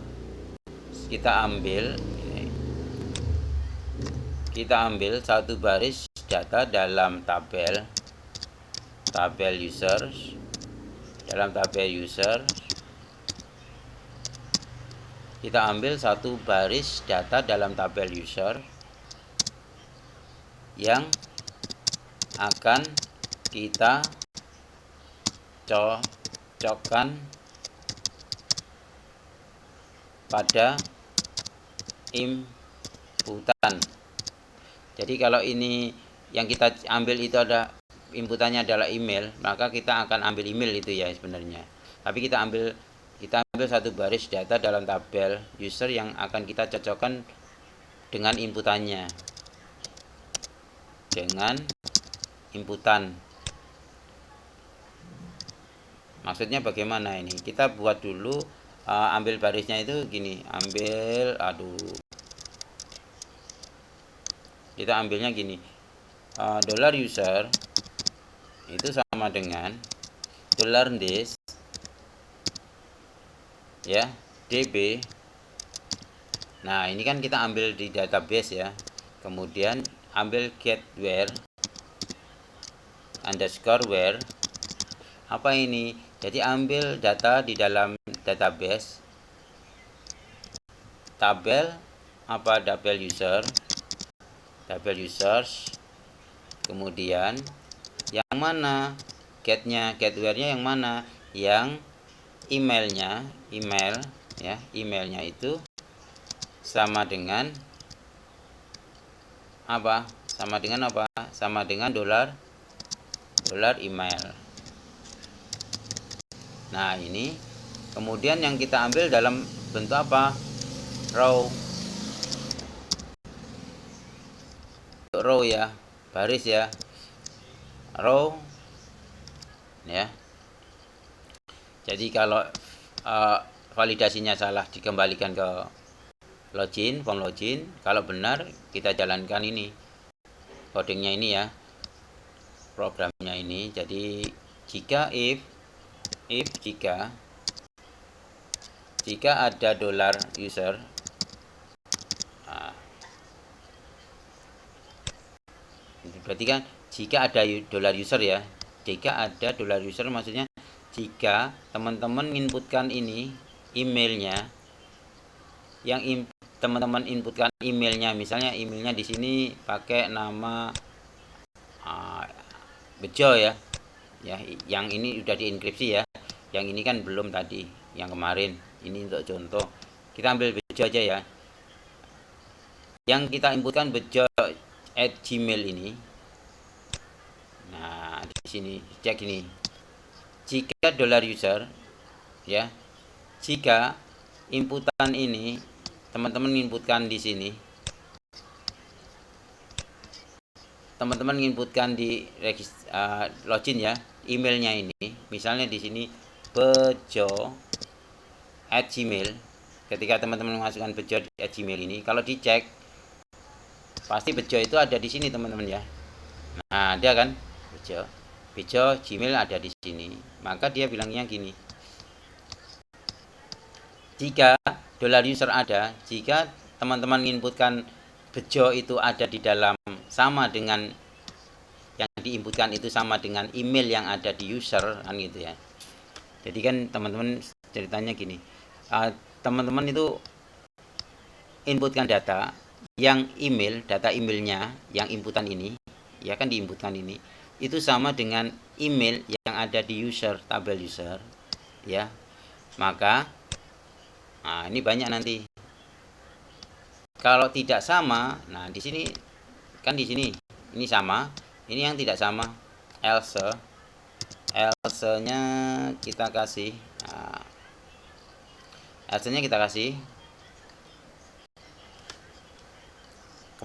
Kita ambil satu baris data dalam tabel user. Kita ambil satu baris data dalam tabel user yang akan kita cocokkan pada inputan. Jadi kalau ini yang kita ambil itu ada inputannya adalah email, maka kita akan ambil email itu ya sebenarnya. Tapi kita ambil satu baris data dalam tabel user yang akan kita cocokkan dengan inputannya, dengan inputan. Maksudnya bagaimana ini? Kita buat dulu, ambil barisnya itu gini, kita ambilnya gini, $user itu sama dengan $this ya, db. Nah, ini kan kita ambil di database ya. Kemudian ambil get where _where. Apa ini? Jadi ambil data di dalam database, tabel users, kemudian yang mana get where-nya yang mana? Yang emailnya itu sama dengan apa? Sama dengan $email. Nah, ini kemudian yang kita ambil dalam bentuk apa? Row ya, baris ya, row ya. Jadi kalau validasinya salah dikembalikan ke form login. Kalau benar kita jalankan ini codingnya ini ya, programnya ini. Jadi jika ada $user, berarti kan jika ada $user ya, maksudnya jika teman-teman inputkan ini emailnya, yang teman-teman inputkan emailnya, misalnya emailnya di sini pakai nama Bejo ya, yang ini udah dienkripsi ya, yang ini kan belum tadi, yang kemarin. Ini untuk contoh, kita ambil Bejo aja ya. Yang kita inputkan bejo@gmail ini. Nah, di sini cek ini. Jika $user ya, jika inputan ini teman-teman inputkan di sini, teman-teman inputkan di login ya, emailnya ini, misalnya di sini bejo@gmail. Ketika teman-teman memasukkan bejo@gmail ini, kalau dicek pasti bejo itu ada di sini teman-teman ya. Nah, ada kan bejo Gmail ada di sini. Maka dia bilangnya gini, jika $user ada, jika teman-teman inputkan bejo itu ada di dalam, sama dengan yang diinputkan itu sama dengan email yang ada di user, kan gitu ya. Jadi kan teman-teman ceritanya gini, teman-teman itu inputkan data yang data emailnya yang inputan ini ya, kan diinputkan ini itu sama dengan email yang ada di tabel user ya. Maka ini banyak nanti. Kalau tidak sama, nah di sini kan, di sini ini sama, ini yang tidak sama, else-nya kita kasih,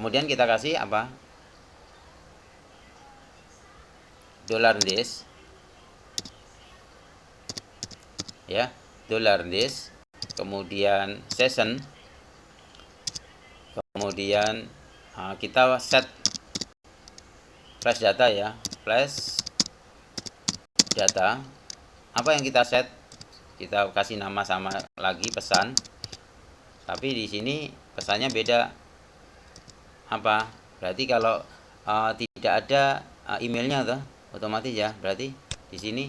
Kemudian kita kasih apa? $this ya, $this, kemudian session, kemudian kita set flash data ya, flash data. Apa yang kita set? Kita kasih nama sama lagi, pesan, tapi di sini pesannya beda. Apa? Berarti kalau tidak ada emailnya tuh otomatis ya, berarti di sini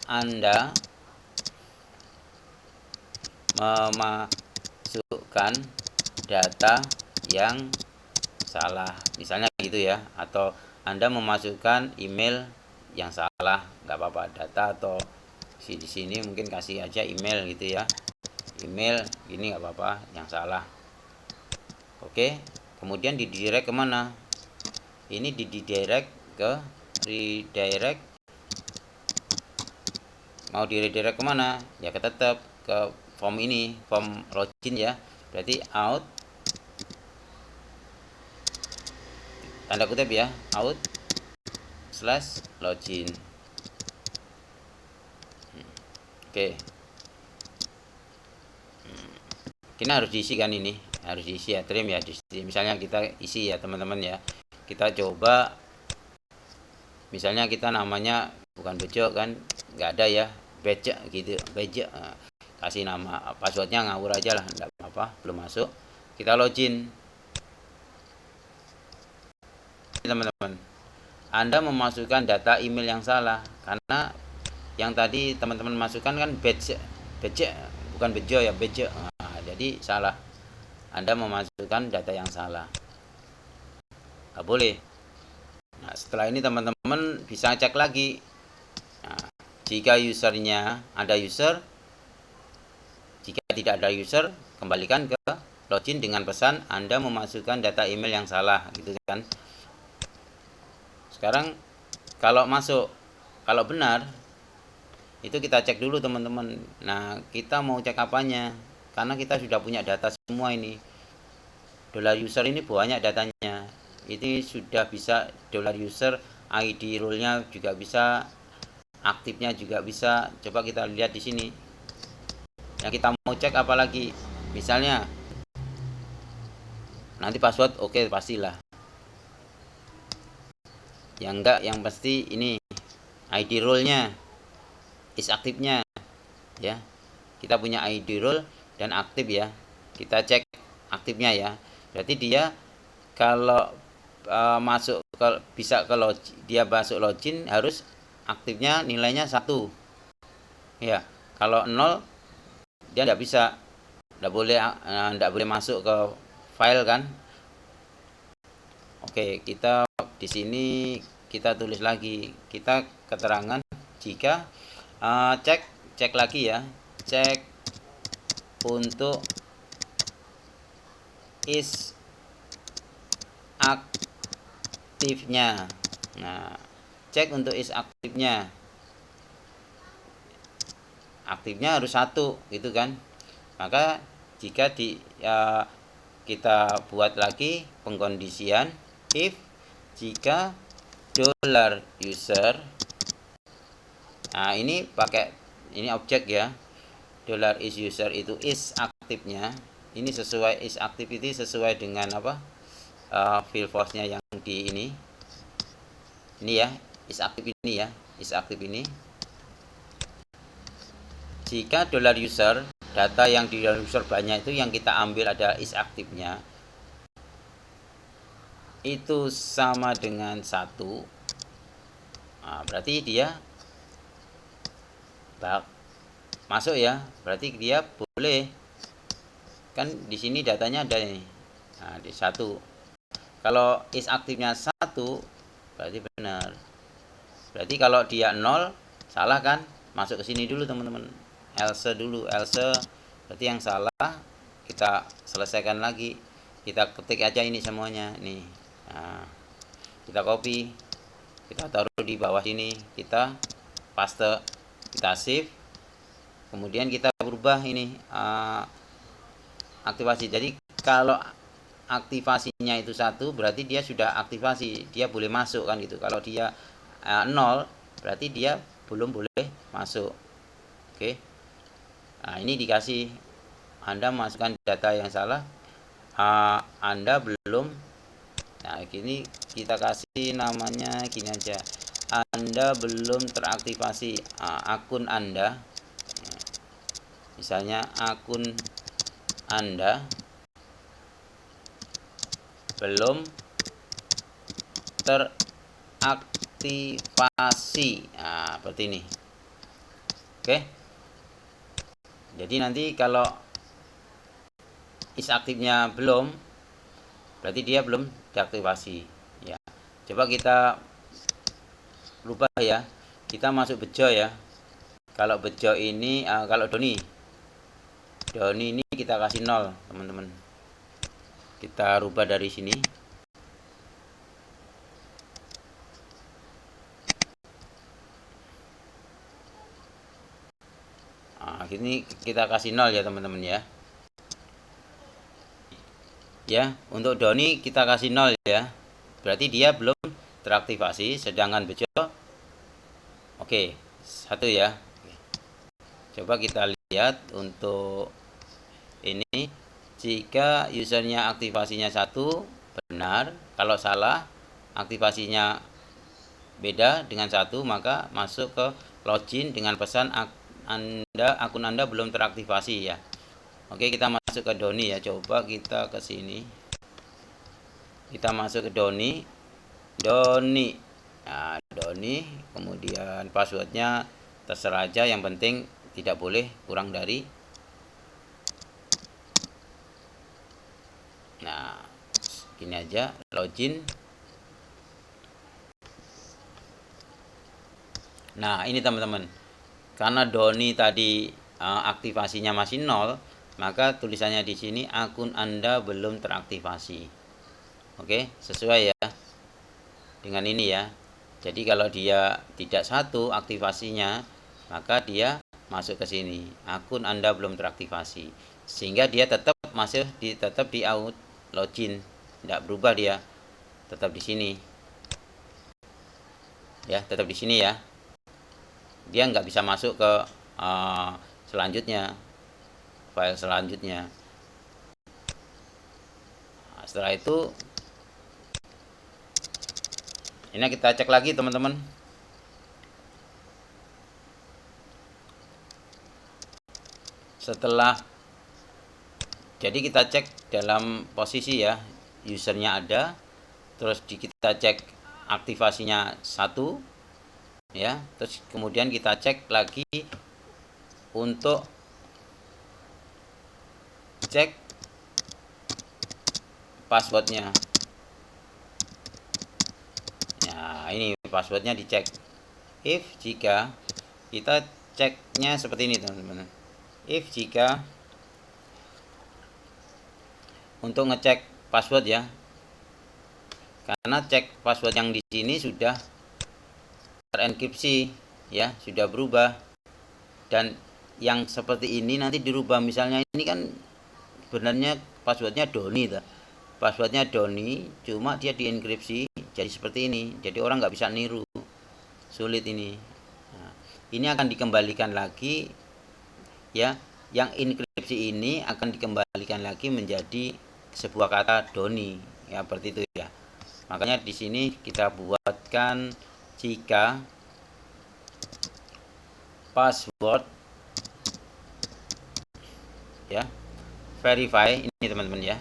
Anda memasukkan data yang salah, misalnya gitu ya, atau Anda memasukkan email yang salah, nggak apa-apa, data atau di sini mungkin kasih aja email gitu ya, email ini nggak apa-apa, yang salah. Oke, kemudian didirect kemana? Ini didirect ke redirect. Mau di redirect kemana? Ya tetap ke form ini, form login ya. Berarti out, tanda kutip ya, out / login. Oke. Kita harus diisi kan, ini harus diisi ya, trim ya, diisi. Misalnya kita isi ya teman-teman ya, kita coba misalnya kita namanya bukan bejo kan, nggak ada ya, bejo gitu, bejo, kasih nama, passwordnya ngawur aja lah, nggak apa-apa, belum masuk. Kita login. Teman-teman, Anda memasukkan data email yang salah, karena yang tadi teman-teman masukkan kan bejo, bukan bejo ya, bejo. Jadi salah, Anda memasukkan data yang salah, nggak boleh. Nah, setelah ini teman-teman bisa cek lagi. Nah, jika usernya ada user, jika tidak ada user, kembalikan ke login dengan pesan Anda memasukkan data email yang salah, gitu kan. Sekarang kalau masuk, kalau benar, itu kita cek dulu teman-teman. Nah, kita mau cek apanya? Karena kita sudah punya data semua ini. $user ini banyak datanya. Ini sudah bisa $user, ID role-nya juga bisa, aktifnya juga bisa. Coba kita lihat di sini. Yang kita mau cek apalagi? Misalnya nanti password, oke, pastilah. Yang enggak, yang pasti ini ID role-nya, is aktifnya ya. Kita punya ID role dan aktif ya. Kita cek aktifnya ya. Berarti dia kalau masuk ke, bisa ke login, dia masuk login harus aktifnya nilainya 1 ya. Kalau 0 dia tidak bisa, tidak boleh masuk ke file kan. Oke, kita di sini kita tulis lagi, kita keterangan jika cek lagi ya, cek untuk is aktifnya. Nah, cek untuk is aktifnya, aktifnya harus 1 gitu kan. Maka jika kita buat lagi pengkondisian if jika $user, nah ini pakai ini objek ya, $is_user itu is aktifnya, ini sesuai is activity sesuai dengan apa, field force-nya yang di ini ya, is aktif ini ya, is aktif ini. Jika $user, data yang di $user banyak itu yang kita ambil ada is aktifnya, itu sama dengan 1, nah, berarti dia masuk ya, berarti dia boleh kan, di sini datanya ada ini. Nah, di 1. Kalau is aktifnya 1 berarti benar. Berarti kalau dia 0 salah kan, masuk ke sini dulu teman-teman, else dulu, else berarti yang salah. Kita selesaikan lagi, kita ketik aja ini semuanya nih. Nah, kita copy, kita taruh di bawah sini, kita paste, kita save, kemudian kita berubah ini aktivasi. Jadi kalau aktivasinya itu 1 berarti dia sudah aktivasi, dia boleh masuk kan gitu. Kalau dia 0 berarti dia belum boleh masuk. Oke. Nah, ini dikasih Anda masukkan data yang salah, Anda belum. Nah, gini kita kasih namanya gini aja. Anda belum teraktivasi akun Anda. Misalnya akun Anda belum teraktivasi. Nah, seperti ini. Oke. Jadi nanti kalau is aktifnya belum, berarti dia belum diaktifasi. Ya. Coba kita rubah ya. Kita masuk bejo ya. Kalau bejo ini, kalau Doni ini kita kasih 0, teman-teman. Kita rubah dari sini. Nah, ini kita kasih 0 ya, teman-teman ya. Ya, untuk Doni kita kasih 0 ya. Berarti dia belum teraktivasi, sedangkan bejo oke, 1 ya. Coba kita lihat untuk ini, jika usernya aktivasinya 1 benar, kalau salah aktivasinya beda dengan 1 maka masuk ke login dengan pesan akun Anda belum teraktivasi ya. Oke, kita masuk ke Doni ya. Coba kita ke sini. Kita masuk ke Doni. Nah, Doni, kemudian passwordnya terserah aja, yang penting tidak boleh kurang dari. Nah, gini aja, login. Nah, ini teman-teman. Karena Doni tadi aktivasinya masih 0, maka tulisannya di sini akun Anda belum teraktivasi. Oke, sesuai ya dengan ini ya. Jadi kalau dia tidak 1 aktivasinya, maka dia masuk ke sini. Akun Anda belum teraktivasi. Sehingga dia tetap masih tetap di out login. Tidak berubah dia. Tetap di sini. Ya, tetap di sini ya. Dia nggak bisa masuk ke selanjutnya, file selanjutnya. Nah, setelah itu ini kita cek lagi teman-teman. Setelah, jadi kita cek dalam posisi ya, usernya ada, terus kita cek aktivasinya 1 ya, terus kemudian kita cek lagi untuk cek passwordnya. Nah, ini passwordnya dicek. If jika kita ceknya seperti ini teman-teman. If jika untuk ngecek password ya, karena cek password yang di sini sudah terenkripsi ya, sudah berubah, dan yang seperti ini nanti dirubah. Misalnya ini kan sebenarnya passwordnya Doni, passwordnya Doni, cuma dia dienkripsi jadi seperti ini, jadi orang nggak bisa niru, sulit ini. Nah, ini akan dikembalikan lagi ya, yang enkripsi ini akan dikembalikan lagi menjadi sebuah kata Doni ya, seperti itu ya. Makanya di sini kita buatkan jika password ya verify, ini teman-teman ya,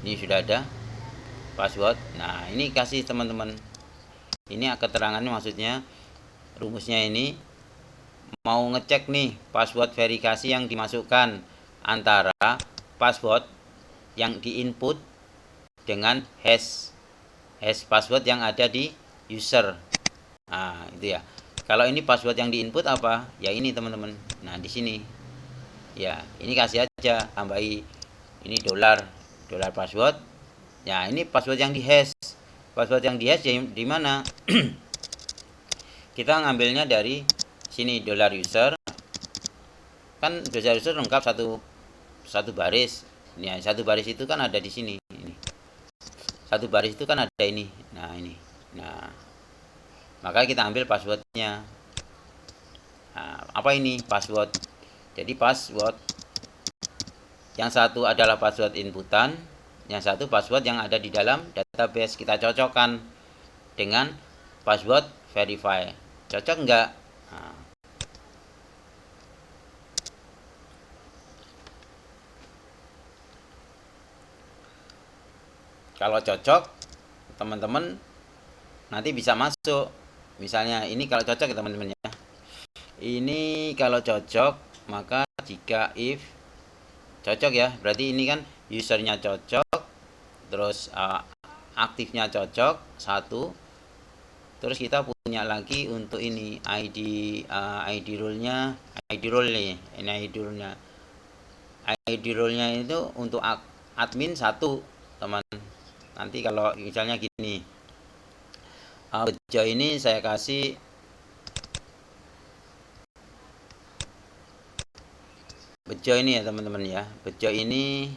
ini sudah ada password. Nah, ini kasih teman-teman, ini keterangannya, maksudnya rumusnya ini mau ngecek nih password verifikasi yang dimasukkan antara password yang diinput dengan hash password yang ada di user. Nah, itu ya. Kalau ini password yang diinput apa? Ya ini teman-teman. Nah, di sini. Ya, ini kasih aja, tambahi ini dolar password. Ya, ini password yang di hash. Password yang di hash di mana? Kita ngambilnya dari sini, $user. Kan $user lengkap satu baris. Ya, satu baris itu kan ada di sini. Ini. Satu baris itu kan ada ini. Nah, ini. Nah, maka kita ambil passwordnya. Nah, apa ini password? Jadi password yang satu adalah password inputan, yang satu password yang ada di dalam database. Kita cocokkan dengan password verify. Cocok enggak? Nah, kalau cocok, teman-teman nanti bisa masuk. Misalnya ini kalau cocok ya teman-teman ya. Ini kalau cocok, maka jika if cocok ya, berarti ini kan usernya cocok, terus aktifnya cocok satu, terus kita punya lagi untuk ini ID role-nya, ID role nih, ini ID role-nya itu untuk admin satu teman. Nanti kalau misalnya gini, bejo ini saya kasih bejo ini ya teman-teman ya. Bejo ini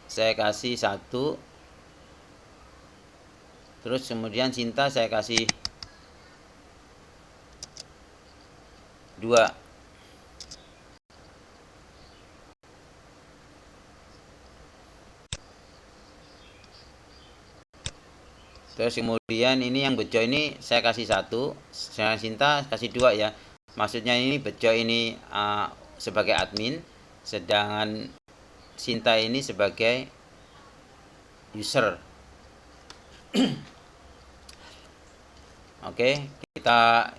saya kasih satu, terus kemudian cinta saya kasih dua. Terus kemudian ini yang bejo ini saya kasih satu, saya cinta kasih dua ya. Maksudnya ini bejo ini sebagai admin, sedangkan Sinta ini sebagai user. Oke, kita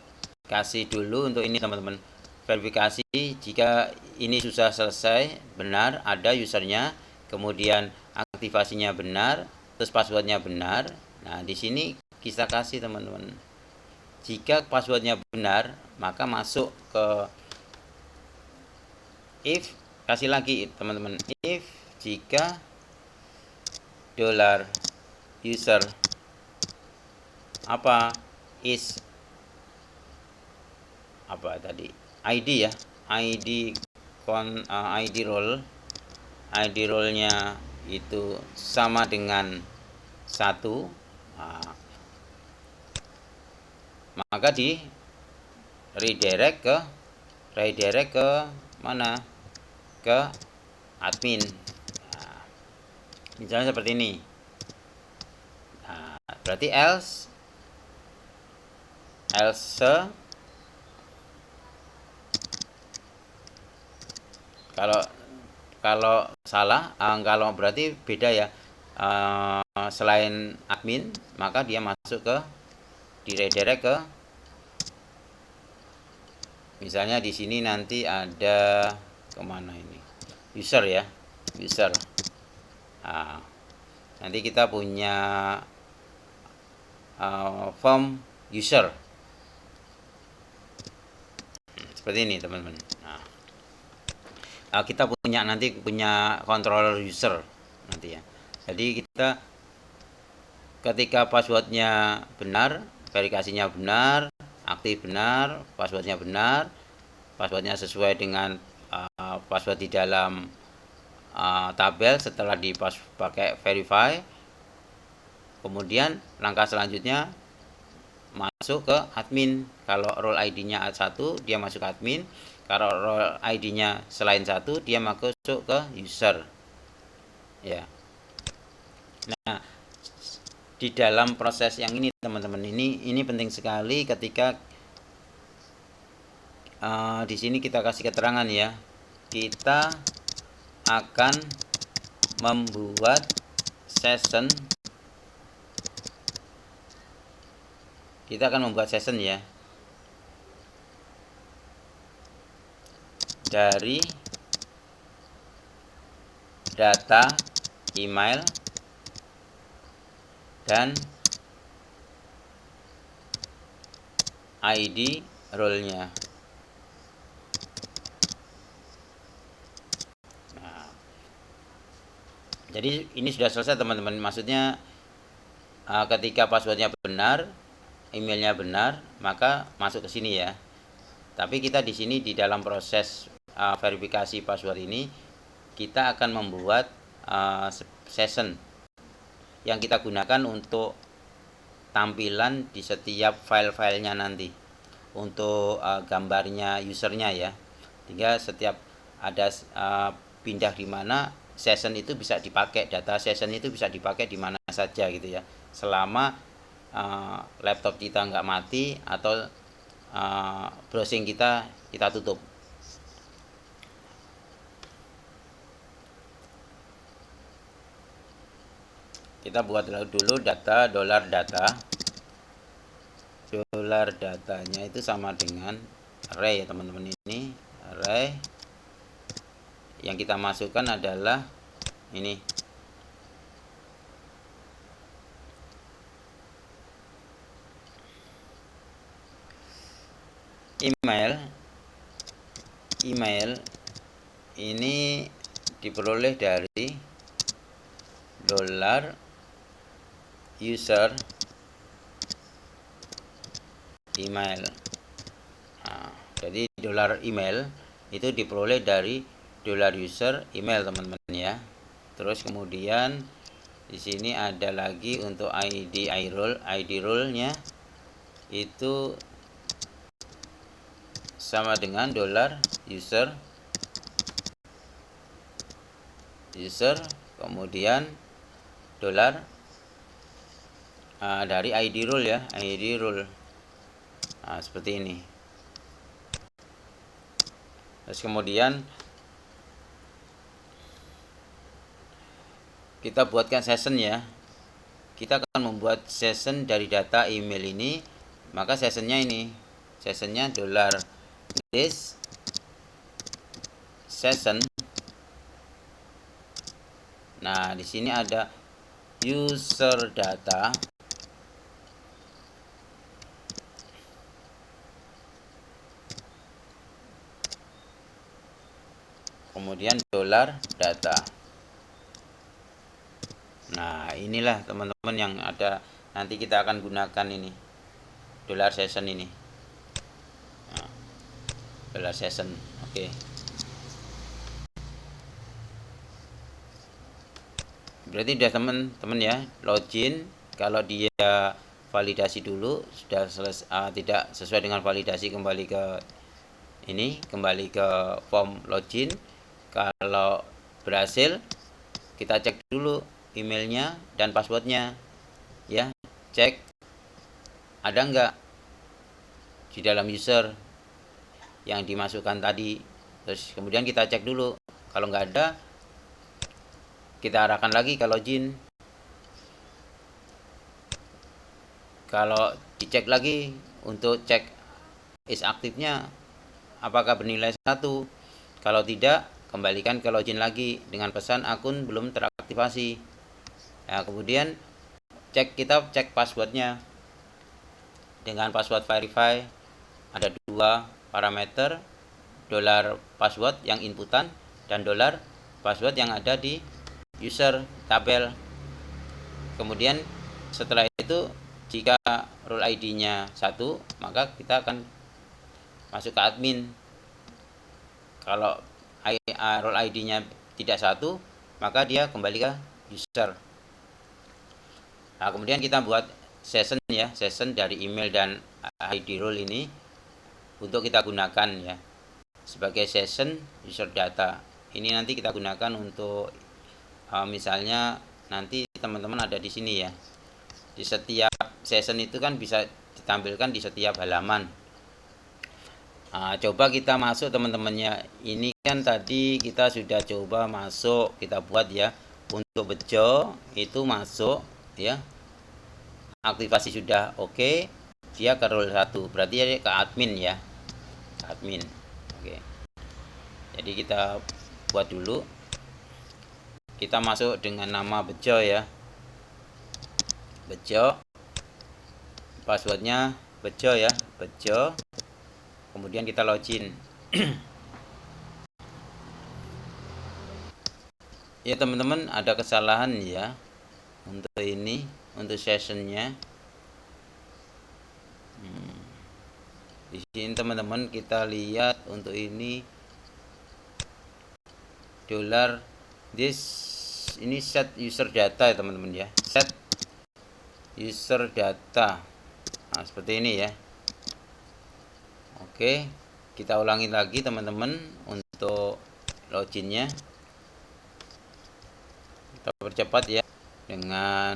kasih dulu untuk ini teman-teman. Verifikasi jika ini sudah selesai, benar ada usernya, kemudian aktivasinya benar, terus passwordnya benar. Nah, di sini kita kasih teman-teman. Jika passwordnya benar, maka masuk ke if, kasih lagi teman-teman, if jika dollar user apa is apa tadi ID ya, ID ID role-nya itu sama dengan satu, maka di redirect ke mana, ke admin. Nah, misalnya seperti ini. Nah, berarti else kalau salah, kalau berarti beda ya, selain admin maka dia masuk ke di redirect ke, misalnya di sini nanti ada kemana ini, user ya, user. Nah, nanti kita punya form user seperti ini teman-teman. Nah, kita nanti punya controller user nanti ya. Jadi kita ketika passwordnya benar, verifikasinya benar, aktif benar, passwordnya benar, passwordnya sesuai dengan password di dalam tabel setelah pakai verify, kemudian langkah selanjutnya masuk ke admin. Kalau role ID-nya 1 dia masuk ke admin, kalau role ID-nya selain 1 dia masuk ke user ya. Nah, di dalam proses yang ini teman-teman, ini penting sekali ketika di sini kita kasih keterangan ya, kita akan membuat session, ya dari data email dan ID role-nya. Nah, jadi ini sudah selesai teman-teman. Maksudnya ketika passwordnya benar, emailnya benar, maka masuk ke sini ya. Tapi kita di sini di dalam proses verifikasi password ini kita akan membuat session yang kita gunakan untuk tampilan di setiap file-filenya nanti, untuk gambarnya usernya ya, sehingga setiap ada pindah di mana session itu bisa dipakai, data session itu bisa dipakai di mana saja gitu ya, selama laptop kita nggak mati atau browsing kita tutup. Kita buat dulu data dolar datanya itu sama dengan array ya teman-teman. Ini array yang kita masukkan adalah ini email ini diperoleh dari dolar user email. Jadi dolar email itu diperoleh dari dolar user email teman-teman ya. Terus kemudian di sini ada lagi untuk ID role-nya itu sama dengan dolar user kemudian dolar dari ID role ya, ID role. Seperti ini. Terus kemudian kita buatkan session ya. Kita akan membuat session dari data email ini, maka sessionnya dolar this session. Nah, di sini ada user data, kemudian dolar data. Nah, inilah teman-teman yang ada, nanti kita akan gunakan ini dolar session ini. Nah, dolar session. Oke. Berarti udah teman-teman ya, login. Kalau dia validasi dulu sudah selesai, tidak sesuai dengan validasi, kembali ke form login. Kalau berhasil, kita cek dulu emailnya dan passwordnya ya, cek ada nggak di dalam user yang dimasukkan tadi. Terus kemudian kita cek dulu, kalau nggak ada kita arahkan lagi ke login. Kalau dicek lagi untuk cek is aktifnya apakah bernilai 1, kalau tidak kembalikan ke login lagi dengan pesan akun belum teraktivasi. Nah, kemudian kita cek passwordnya dengan password verify. Ada 2 parameter, dolar password yang inputan dan dolar password yang ada di user tabel. Kemudian setelah itu jika role ID-nya 1, maka kita akan masuk ke admin. Kalau role ID-nya tidak 1, maka dia kembali ke user. Nah, kemudian kita buat session ya, session dari email dan ID role ini untuk kita gunakan ya sebagai session user data. Ini nanti kita gunakan untuk misalnya nanti teman-teman ada di sini ya. Di setiap session itu kan bisa ditampilkan di setiap halaman. Coba kita masuk teman-temannya. Ini kan tadi kita sudah coba masuk, kita buat ya. Untuk bejo itu masuk ya. Aktivasi sudah oke. Dia ke role 1. Berarti dia ke admin ya. Ke admin. Oke. Jadi kita buat dulu. Kita masuk dengan nama bejo ya. Bejo. Passwordnya bejo ya. Bejo. Kemudian kita login. Ya teman-teman, ada kesalahan ya untuk ini, untuk sessionnya. Di sini teman-teman kita lihat untuk ini dolar ini set user data ya teman-teman ya, set user data. Nah, seperti ini ya. Oke, kita ulangi lagi teman-teman untuk loginnya. Kita percepat ya dengan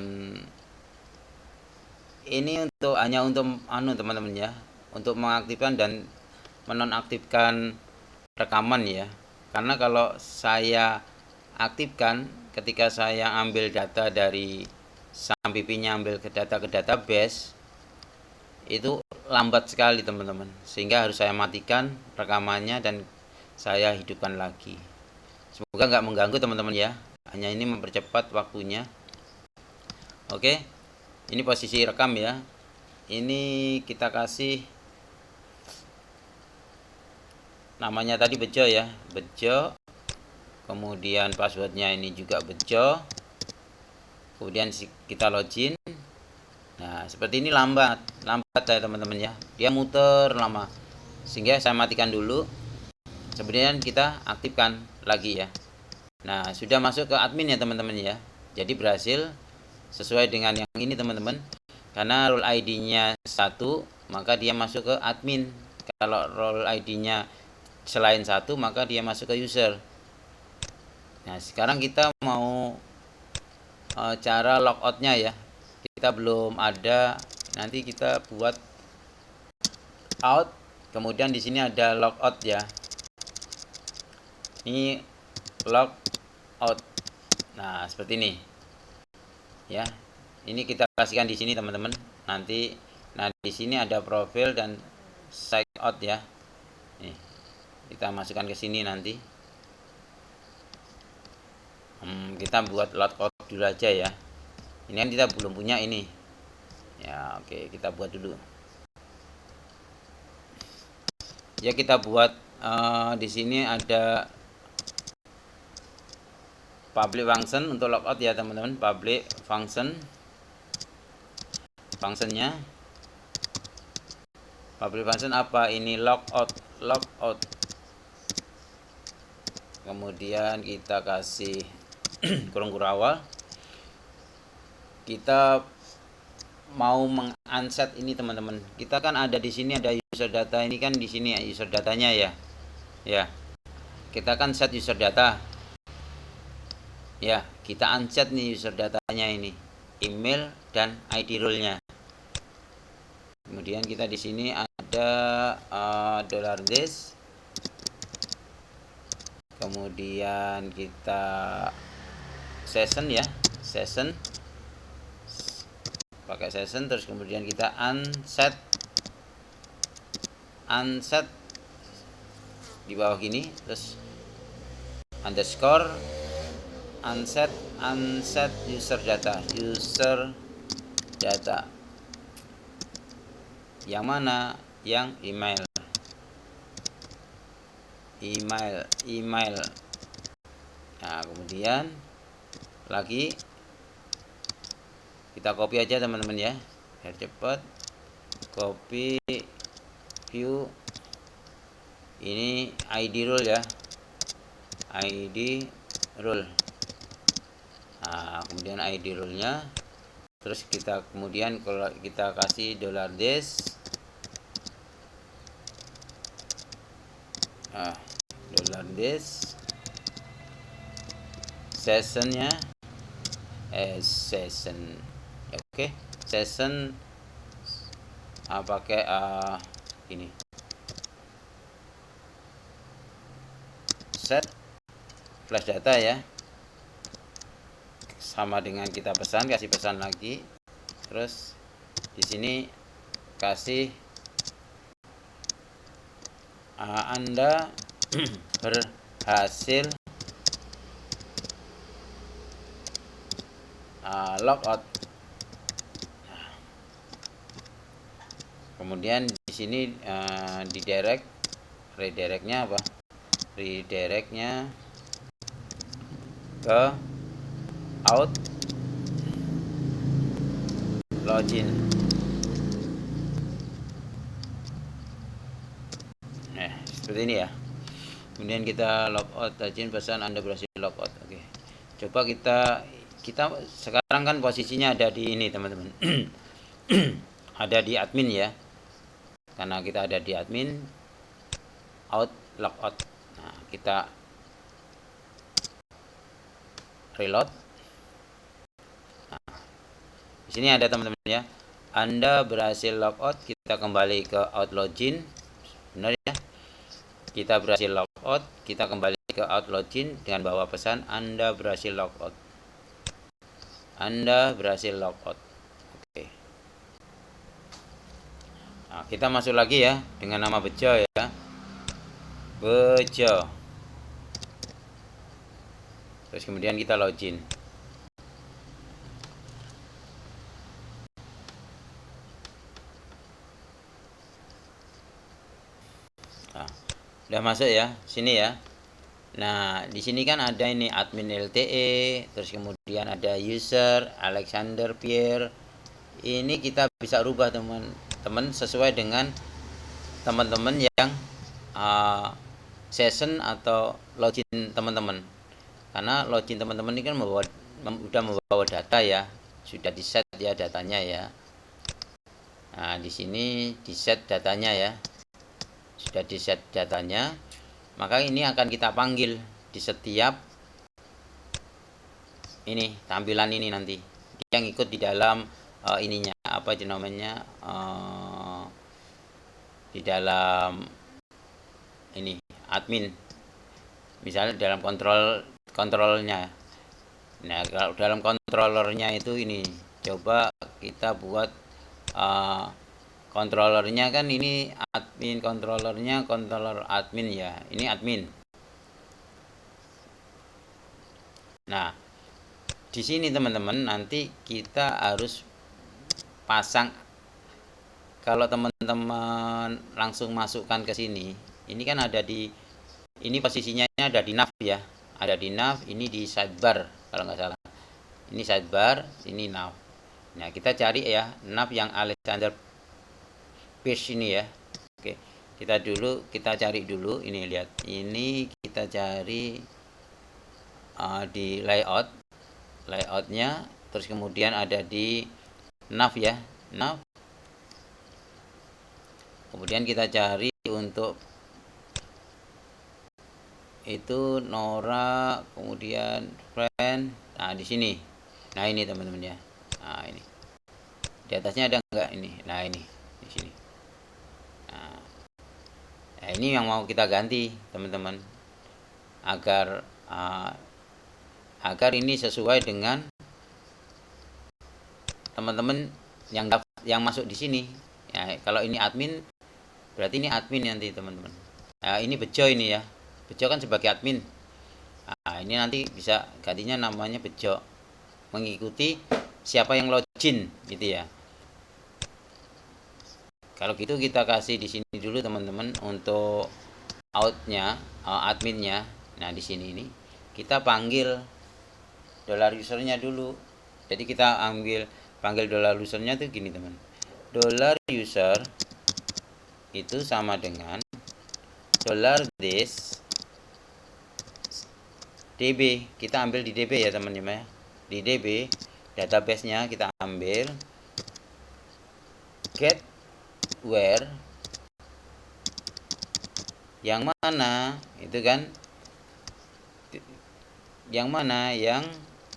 ini hanya untuk teman-teman ya, untuk mengaktifkan dan menonaktifkan rekaman ya. Karena kalau saya aktifkan ketika saya ambil data dari SAMPP-nya, ambil ke database, itu lambat sekali teman-teman, sehingga harus saya matikan rekamannya dan saya hidupkan lagi. Semoga nggak mengganggu teman-teman ya, hanya ini mempercepat waktunya. Oke, ini posisi rekam ya. Ini kita kasih namanya tadi Bejo ya, Bejo. Kemudian passwordnya ini juga Bejo. Kemudian kita login. Nah, seperti ini lambat ya teman-teman ya. Dia muter lama. Sehingga saya matikan dulu. Kemudian kita aktifkan lagi ya. Nah, sudah masuk ke admin ya teman-teman ya. Jadi berhasil sesuai dengan yang ini teman-teman. Karena role ID-nya 1, maka dia masuk ke admin. Kalau role ID-nya selain 1, maka dia masuk ke user. Nah, sekarang kita mau cara logoutnya ya. Kita belum ada, nanti kita buat out. Kemudian di sini ada logout ya. Ini logout. Nah, seperti ini. Ya. Ini kita kasihkan di sini teman-teman. Nanti di sini ada profil dan sign out ya. Nih. Kita masukkan ke sini nanti. Kita buat logout dulu aja ya. Ini kan kita belum punya ini ya. Oke, kita buat dulu ya. Kita buat di sini ada public function untuk logout ya teman-teman. Public functionnya public function apa ini, logout. Kemudian kita kasih kurung awal. Kita mau meng-unset ini teman-teman. Kita kan ada di sini ada user data, ini kan di sini ya user datanya ya. Ya. Kita kan set user data. Ya, kita unset nih user datanya ini. Email dan ID role-nya. Kemudian kita di sini ada $this. Kemudian kita session ya, session. Pakai session, terus kemudian kita unset di bawah gini, terus underscore unset user data yang mana, yang email. Nah, kemudian lagi kita copy aja teman-teman ya, biar cepat. Copy view ini ID role ya, ID role. Nah, kemudian ID role-nya, terus kita kemudian kalau kita kasih $this. $this sessionnya session. Oke, session pakai ini set flash data ya, sama dengan kita kasih pesan lagi. Terus di sini kasih Anda berhasil logout. Kemudian di sini redirectnya apa? Redirectnya ke out login. Seperti ini ya. Kemudian kita logout, login, pesan Anda berhasil logout. Oke. Coba kita sekarang kan posisinya ada di ini teman-teman. Ada di admin ya. Karena kita ada di admin, out logout. Nah, kita reload. Nah, di sini ada teman-teman ya. Anda berhasil logout, kita kembali ke out login. Benar ya? Kita berhasil logout, kita kembali ke out login dengan bawa pesan Anda berhasil logout. Anda berhasil logout. Oke. Nah, kita masuk lagi ya dengan nama Bejo ya. Bejo. Terus kemudian kita login. Nah, udah masuk ya, sini ya. Nah, di sini kan ada ini admin LTE, terus kemudian ada user Alexander Pierre. Ini kita bisa rubah teman-teman sesuai dengan teman-teman yang session atau login teman-teman. Karena login teman-teman ini kan udah membawa data ya, sudah di set ya datanya ya. Nah, di sini di set datanya ya. Sudah di set datanya, maka ini akan kita panggil di setiap ini tampilan ini nanti yang ikut di dalam ininya apa namanya di dalam ini admin, misalnya dalam kontrolnya. Nah, kalau dalam kontrolernya itu ini coba kita buat kontrolernya kan ini admin, kontrolernya kontroler admin ya, ini admin. Nah, di sini teman-teman nanti kita harus pasang, kalau teman-teman langsung masukkan ke sini, ini kan ada di ini posisinya ada di nav ya, ada di nav, ini di sidebar kalau nggak salah. Ini sidebar, ini nav. Nah, kita cari ya nav yang Alexander Pierce ini ya. Oke, kita cari dulu ini, lihat. Ini kita cari di layoutnya, terus kemudian ada di nav ya, nav. Kemudian kita cari untuk itu Nora, kemudian friend. Nah, di sini. Nah, ini teman-teman ya. Nah, ini. Di atasnya ada enggak ini? Nah, ini di sini. Nah, ini yang mau kita ganti, teman-teman. Agar ini sesuai dengan teman-teman yang masuk di sini. Ya, kalau ini admin, berarti ini admin nanti teman-teman. Nah, ini Bejo ini ya. Bejo kan sebagai admin. Nah, ini nanti bisa gantinya namanya Bejo, mengikuti siapa yang login gitu ya. Kalau gitu kita kasih di sini dulu teman-teman untuk outnya, adminnya. Nah, di sini ini kita panggil dollar usernya dulu. Jadi kita panggil dollar usernya tuh gini teman. Dollar user itu sama dengan dollar this db. Kita ambil di db ya teman-teman ya. Di db database-nya kita ambil get where, yang mana itu kan, yang mana yang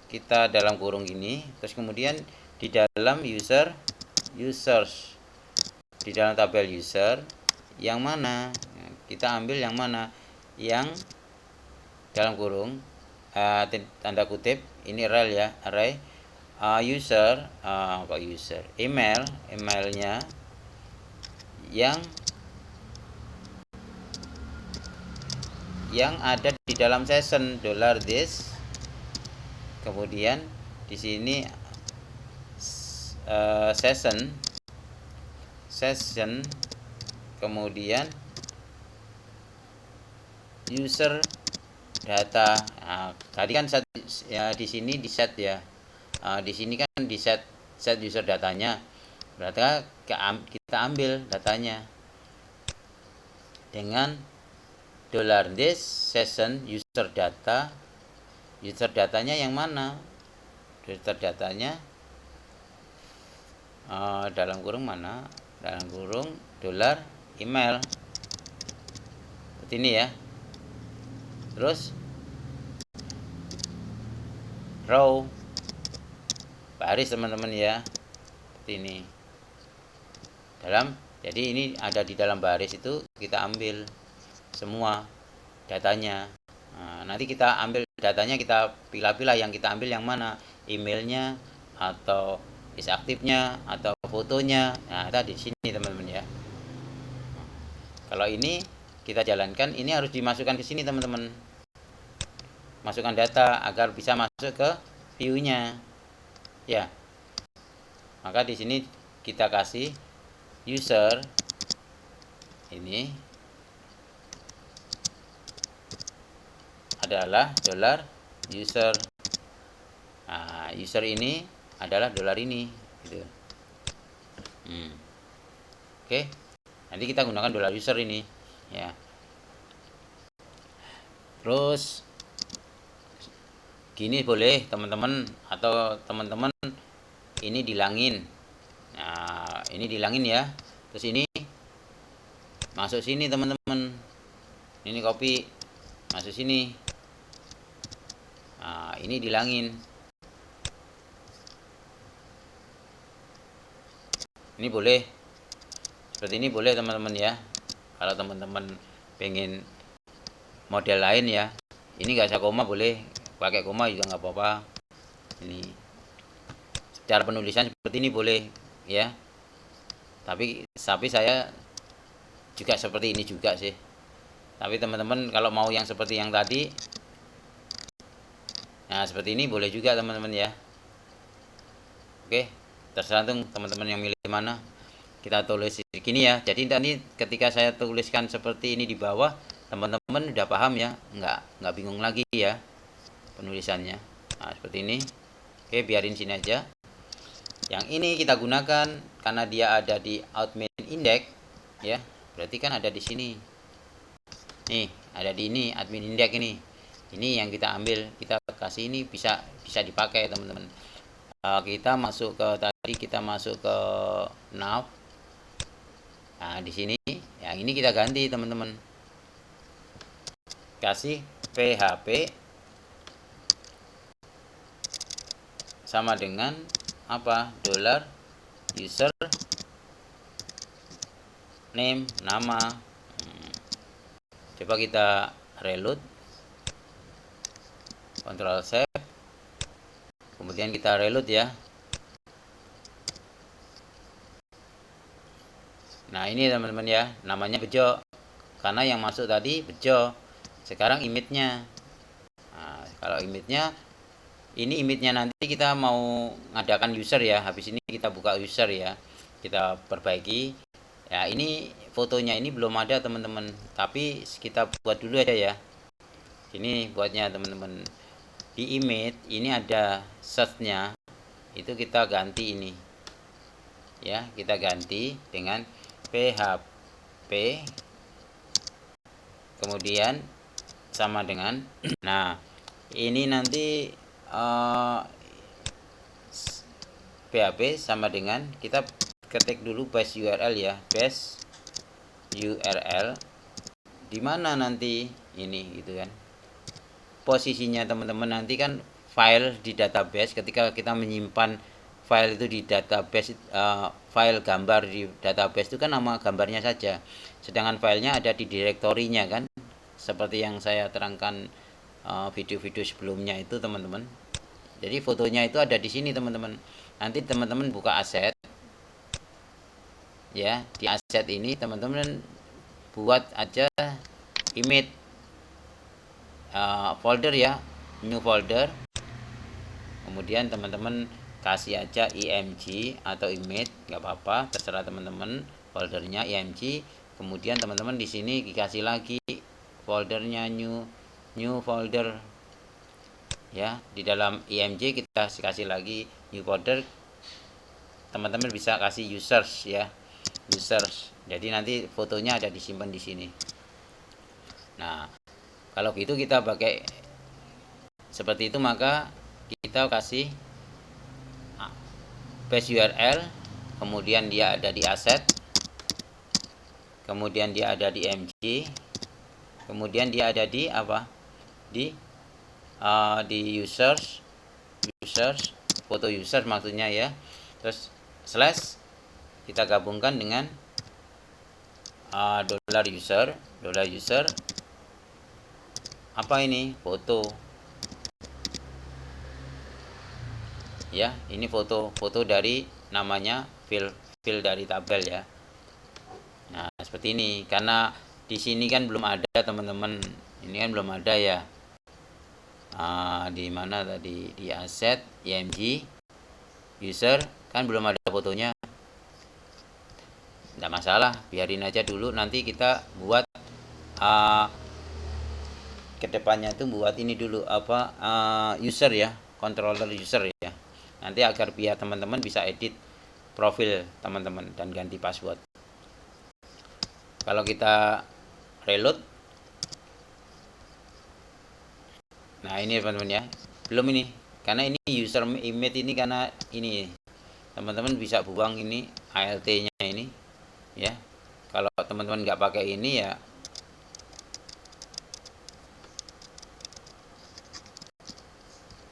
kita dalam kurung ini, terus kemudian di dalam users, di dalam tabel user yang mana kita ambil, yang mana yang dalam kurung tanda kutip ini rel ya, array user user emailnya yang ada di dalam session $this. Kemudian di sini session kemudian user data. Nah, tadi kan ya di sini di set ya. Di sini kan di set user datanya. Berarti kita ambil datanya dengan $this session user data User datanya yang mana? User datanya dalam kurung mana? Dalam kurung dolar email. Seperti ini ya. Terus row baris teman-teman ya. Seperti ini. Jadi ini ada di dalam baris itu kita ambil semua datanya. Nah, nanti kita ambil datanya, kita pilah-pilah yang kita ambil yang mana, emailnya atau is aktifnya atau fotonya. Nah, tadi di sini teman-teman ya. Kalau ini kita jalankan, ini harus dimasukkan ke sini teman-teman. Masukkan data agar bisa masuk ke view-nya. Ya. Maka di sini kita kasih user ini adalah dolar user. Nah, user ini adalah dolar ini gitu. Oke. Nanti kita gunakan dolar user ini ya. Terus gini boleh teman-teman, atau teman-teman ini dilangin. Nah, ini dilangin ya. Terus ini masuk sini teman-teman. Ini copy masuk sini. Nah, ini dilangin. Ini boleh. Seperti ini boleh teman-teman ya. Kalau teman-teman pengen model lain ya. Ini nggak usah koma, boleh pakai koma juga nggak apa-apa. Ini cara penulisan seperti ini boleh ya. Tapi saya juga seperti ini juga sih. Tapi teman-teman kalau mau yang seperti yang tadi, nah seperti ini boleh juga teman-teman ya. Oke, tergantung teman-teman yang milih mana. Kita tulis gini ya. Jadi tadi ketika saya tuliskan seperti ini di bawah, teman-teman udah paham ya, nggak bingung lagi ya penulisannya. Nah seperti ini. Oke, biarin sini aja. Yang ini kita gunakan karena dia ada di admin index ya. Berarti kan ada di sini. Nih, ada di ini admin index ini. Ini yang kita ambil, kita kasih ini bisa dipakai teman-teman. Kita masuk ke tadi, kita masuk ke nav. Nah, di sini yang ini kita ganti teman-teman. Kasih php sama dengan apa? Dolar user name, nama. Coba kita reload, Ctrl save, kemudian kita reload ya. Nah ini teman-teman ya, namanya Bejo karena yang masuk tadi Bejo. Sekarang image-nya. Nah, kalau image-nya ini image-nya nanti kita mau ngadakan user ya. Habis ini kita buka user ya. Kita perbaiki. Ya, ini fotonya ini belum ada teman-teman. Tapi kita buat dulu aja ya. Ini buatnya teman-teman. Di image ini ada search-nya. Itu kita ganti ini. Ya, kita ganti dengan php kemudian sama dengan nah ini nanti php sama dengan kita ketik dulu base URL ya, base URL di mana nanti ini gitu kan posisinya teman-teman. Nanti kan file di database, ketika kita menyimpan file itu di database, file gambar di database itu kan nama gambarnya saja, sedangkan filenya ada di direktorinya kan, seperti yang saya terangkan video-video sebelumnya itu teman-teman. Jadi fotonya itu ada di sini teman-teman. Nanti teman-teman buka aset ya, di aset ini teman-teman buat aja image folder ya, new folder, kemudian teman-teman kasih aja img atau image, nggak apa-apa, terserah teman-teman foldernya img. Kemudian teman-teman di sini dikasih lagi foldernya new folder ya. Di dalam img kita kasih lagi new folder. Teman-teman bisa kasih users ya, users. Jadi nanti fotonya ada disimpan di sini. Nah kalau gitu kita pakai seperti itu, maka kita kasih paste URL, kemudian dia ada di asset, kemudian dia ada di MG, kemudian dia ada di apa, di users, foto user maksudnya ya, terus slash kita gabungkan dengan $user apa ini, foto ya, ini foto dari namanya fill dari tabel ya. Nah, seperti ini, karena di sini kan belum ada teman-teman, ini kan belum ada ya. Di mana tadi, di asset img user kan belum ada fotonya. Tidak masalah, biarin aja dulu, nanti kita buat kedepannya itu buat ini dulu apa, user ya, controller user ya, nanti agar biar teman-teman bisa edit profil teman-teman dan ganti password. Kalau kita reload, nah ini teman-teman ya, belum ini, karena ini user image ini, karena ini teman-teman bisa buang ini alt nya ini ya. Kalau teman-teman nggak pakai ini ya,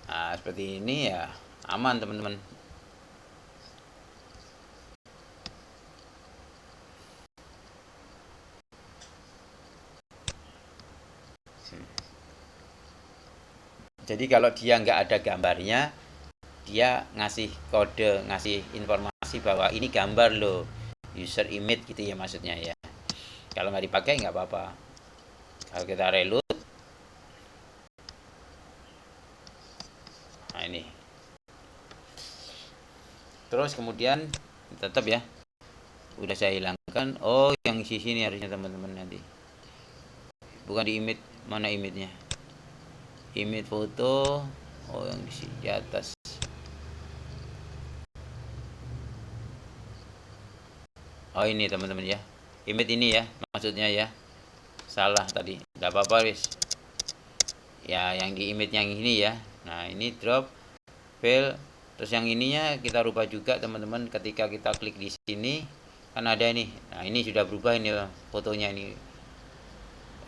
nah seperti ini ya, aman teman-teman. Jadi kalau dia nggak ada gambarnya, dia ngasih kode, ngasih informasi bahwa ini gambar loh, user image gitu ya maksudnya ya. Kalau nggak dipakai nggak apa-apa. Kalau kita reload, nah ini, terus kemudian tetap ya, udah saya hilangkan. Oh, yang isi sini harusnya teman-teman nanti, bukan di image. Mana image-nya? Image foto, oh yang di atas. Oh ini teman-teman ya, image ini ya maksudnya ya, salah tadi, tidak apa-apa wis ya, yang di image yang ini ya. Nah ini drop file, terus yang ininya kita rubah juga teman-teman. Ketika kita klik di sini kan ada ini, nah ini sudah berubah ini fotonya ini.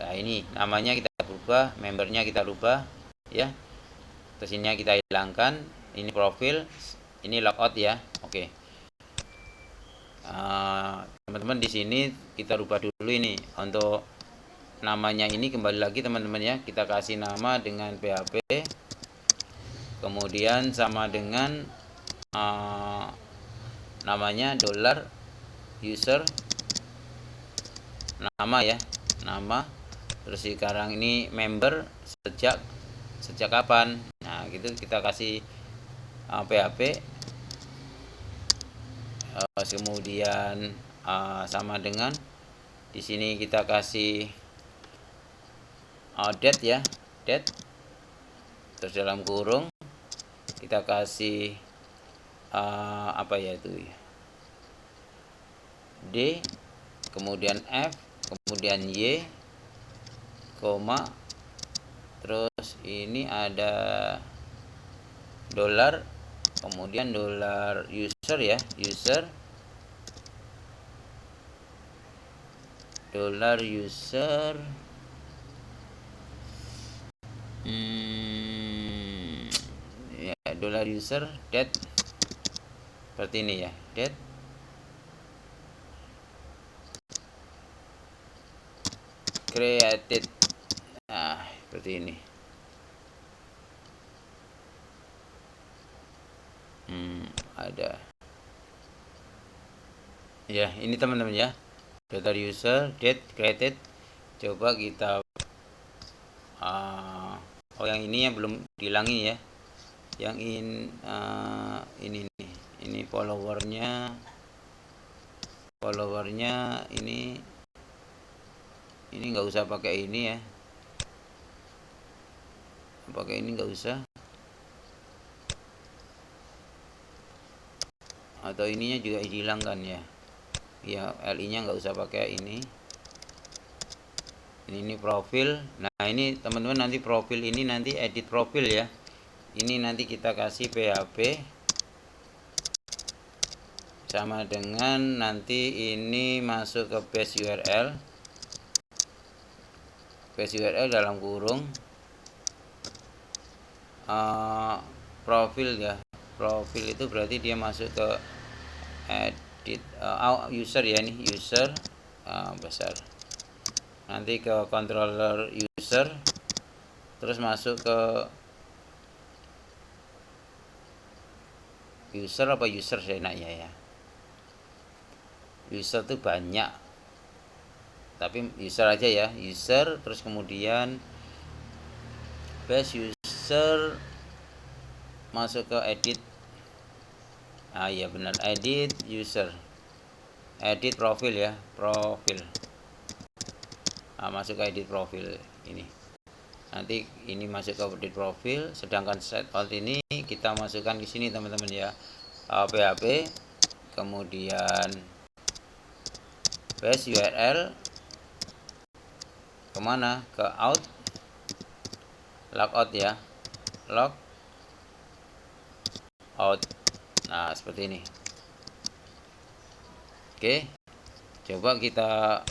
Nah ini namanya kita berubah, membernya kita rubah ya, terus ini kita hilangkan, ini profil, ini logout ya. Oke, teman-teman di sini kita rubah dulu ini untuk namanya. Ini kembali lagi teman-teman ya, kita kasih nama dengan PHP, kemudian sama dengan namanya $user, nama ya, nama. Terus sekarang ini member sejak kapan, nah gitu kita kasih PHP. Kemudian sama dengan di sini kita kasih date ya, date, terus dalam kurung kita kasih apa ya itu ya, D, kemudian F, kemudian Y, koma, terus ini ada dolar, kemudian $user ya, user, $user, ya $user, date, seperti ini ya, date, created, nah seperti ini. Ada ya, ini teman-teman ya, data user, date, created. Coba kita oh yang ini yang belum dihilangin ya, yang ini nih, ini followernya ini nggak usah pakai ini ya, pakai ini nggak usah, atau ininya juga dihilangkan ya, ya LI nya nggak usah pakai ini Ini profil. Nah, ini teman-teman nanti profil ini nanti edit profil ya. Ini nanti kita kasih PHP sama dengan nanti ini masuk ke base URL. Base URL dalam kurung profil ya. Profil itu berarti dia masuk ke edit user ya, ini user besar. Nanti ke controller user, terus masuk ke user apa user saya enaknya ya. User tuh banyak, tapi user aja ya, user, terus kemudian base user masuk ke edit. Iya benar, edit user, edit profil ya, profil. Masuk ke edit profil ini. Nanti ini masuk ke edit profil, sedangkan set out ini kita masukkan di sini teman-teman ya. PHP, kemudian base URL kemana, ke out, logout ya, log out. Nah seperti ini. Oke, coba kita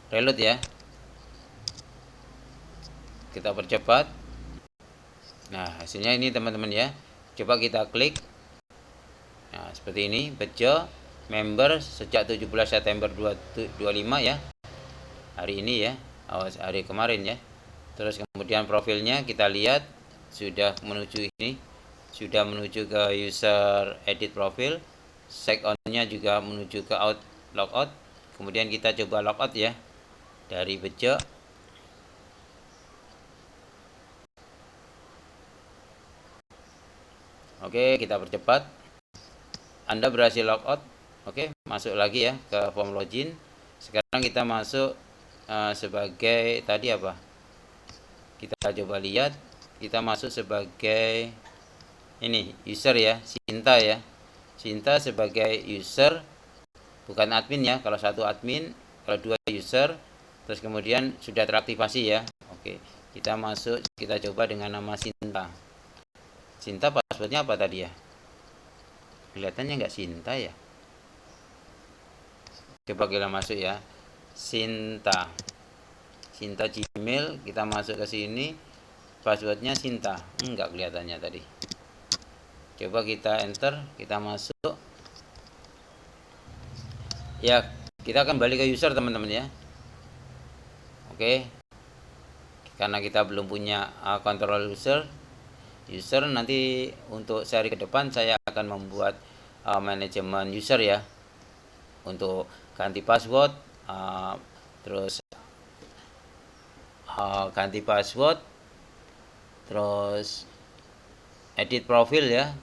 reload ya, kita percepat. Nah hasilnya ini teman-teman ya. Coba kita klik. Nah seperti ini, bejo member sejak 17 September 2025 ya, hari ini ya, hari kemarin ya. Terus kemudian profilnya kita lihat sudah menuju ini, sudah menuju ke user edit profil. Check on-nya juga menuju ke out logout. Kemudian kita coba logout ya dari bejo. Oke, kita percepat. Anda berhasil logout. Oke, masuk lagi ya ke form login. Sekarang kita masuk sebagai tadi apa? Kita coba lihat. Kita masuk sebagai ini user ya, Sinta ya. Sinta sebagai user, bukan admin ya. Kalau satu admin, kalau dua user, terus kemudian sudah teraktivasi ya. Oke, kita masuk, kita coba dengan nama Sinta. Sinta passwordnya apa tadi ya? Kelihatannya nggak Sinta ya. Coba kita masuk ya, Sinta, Sinta Gmail. Kita masuk ke sini, passwordnya Sinta, nggak kelihatannya tadi. Coba kita enter, kita masuk ya. Kita akan balik ke user teman-teman ya. Oke, karena kita belum punya control user nanti untuk seri ke depan saya akan membuat manajemen user ya, untuk ganti password, terus ganti password, terus edit profil ya,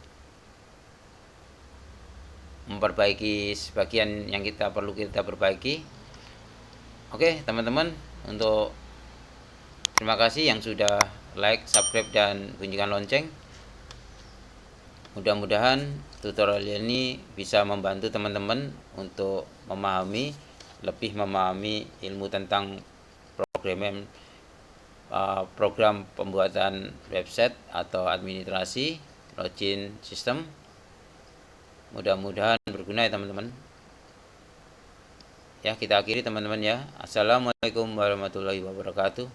memperbaiki sebagian yang kita perlu kita perbaiki. Oke teman-teman, untuk terima kasih yang sudah like, subscribe, dan bunyikan lonceng. Mudah-mudahan tutorial ini bisa membantu teman-teman untuk lebih memahami ilmu tentang program pembuatan website atau administrasi login system. Mudah-mudahan berguna ya teman-teman. Ya, kita akhiri teman-teman ya. Assalamualaikum warahmatullahi wabarakatuh.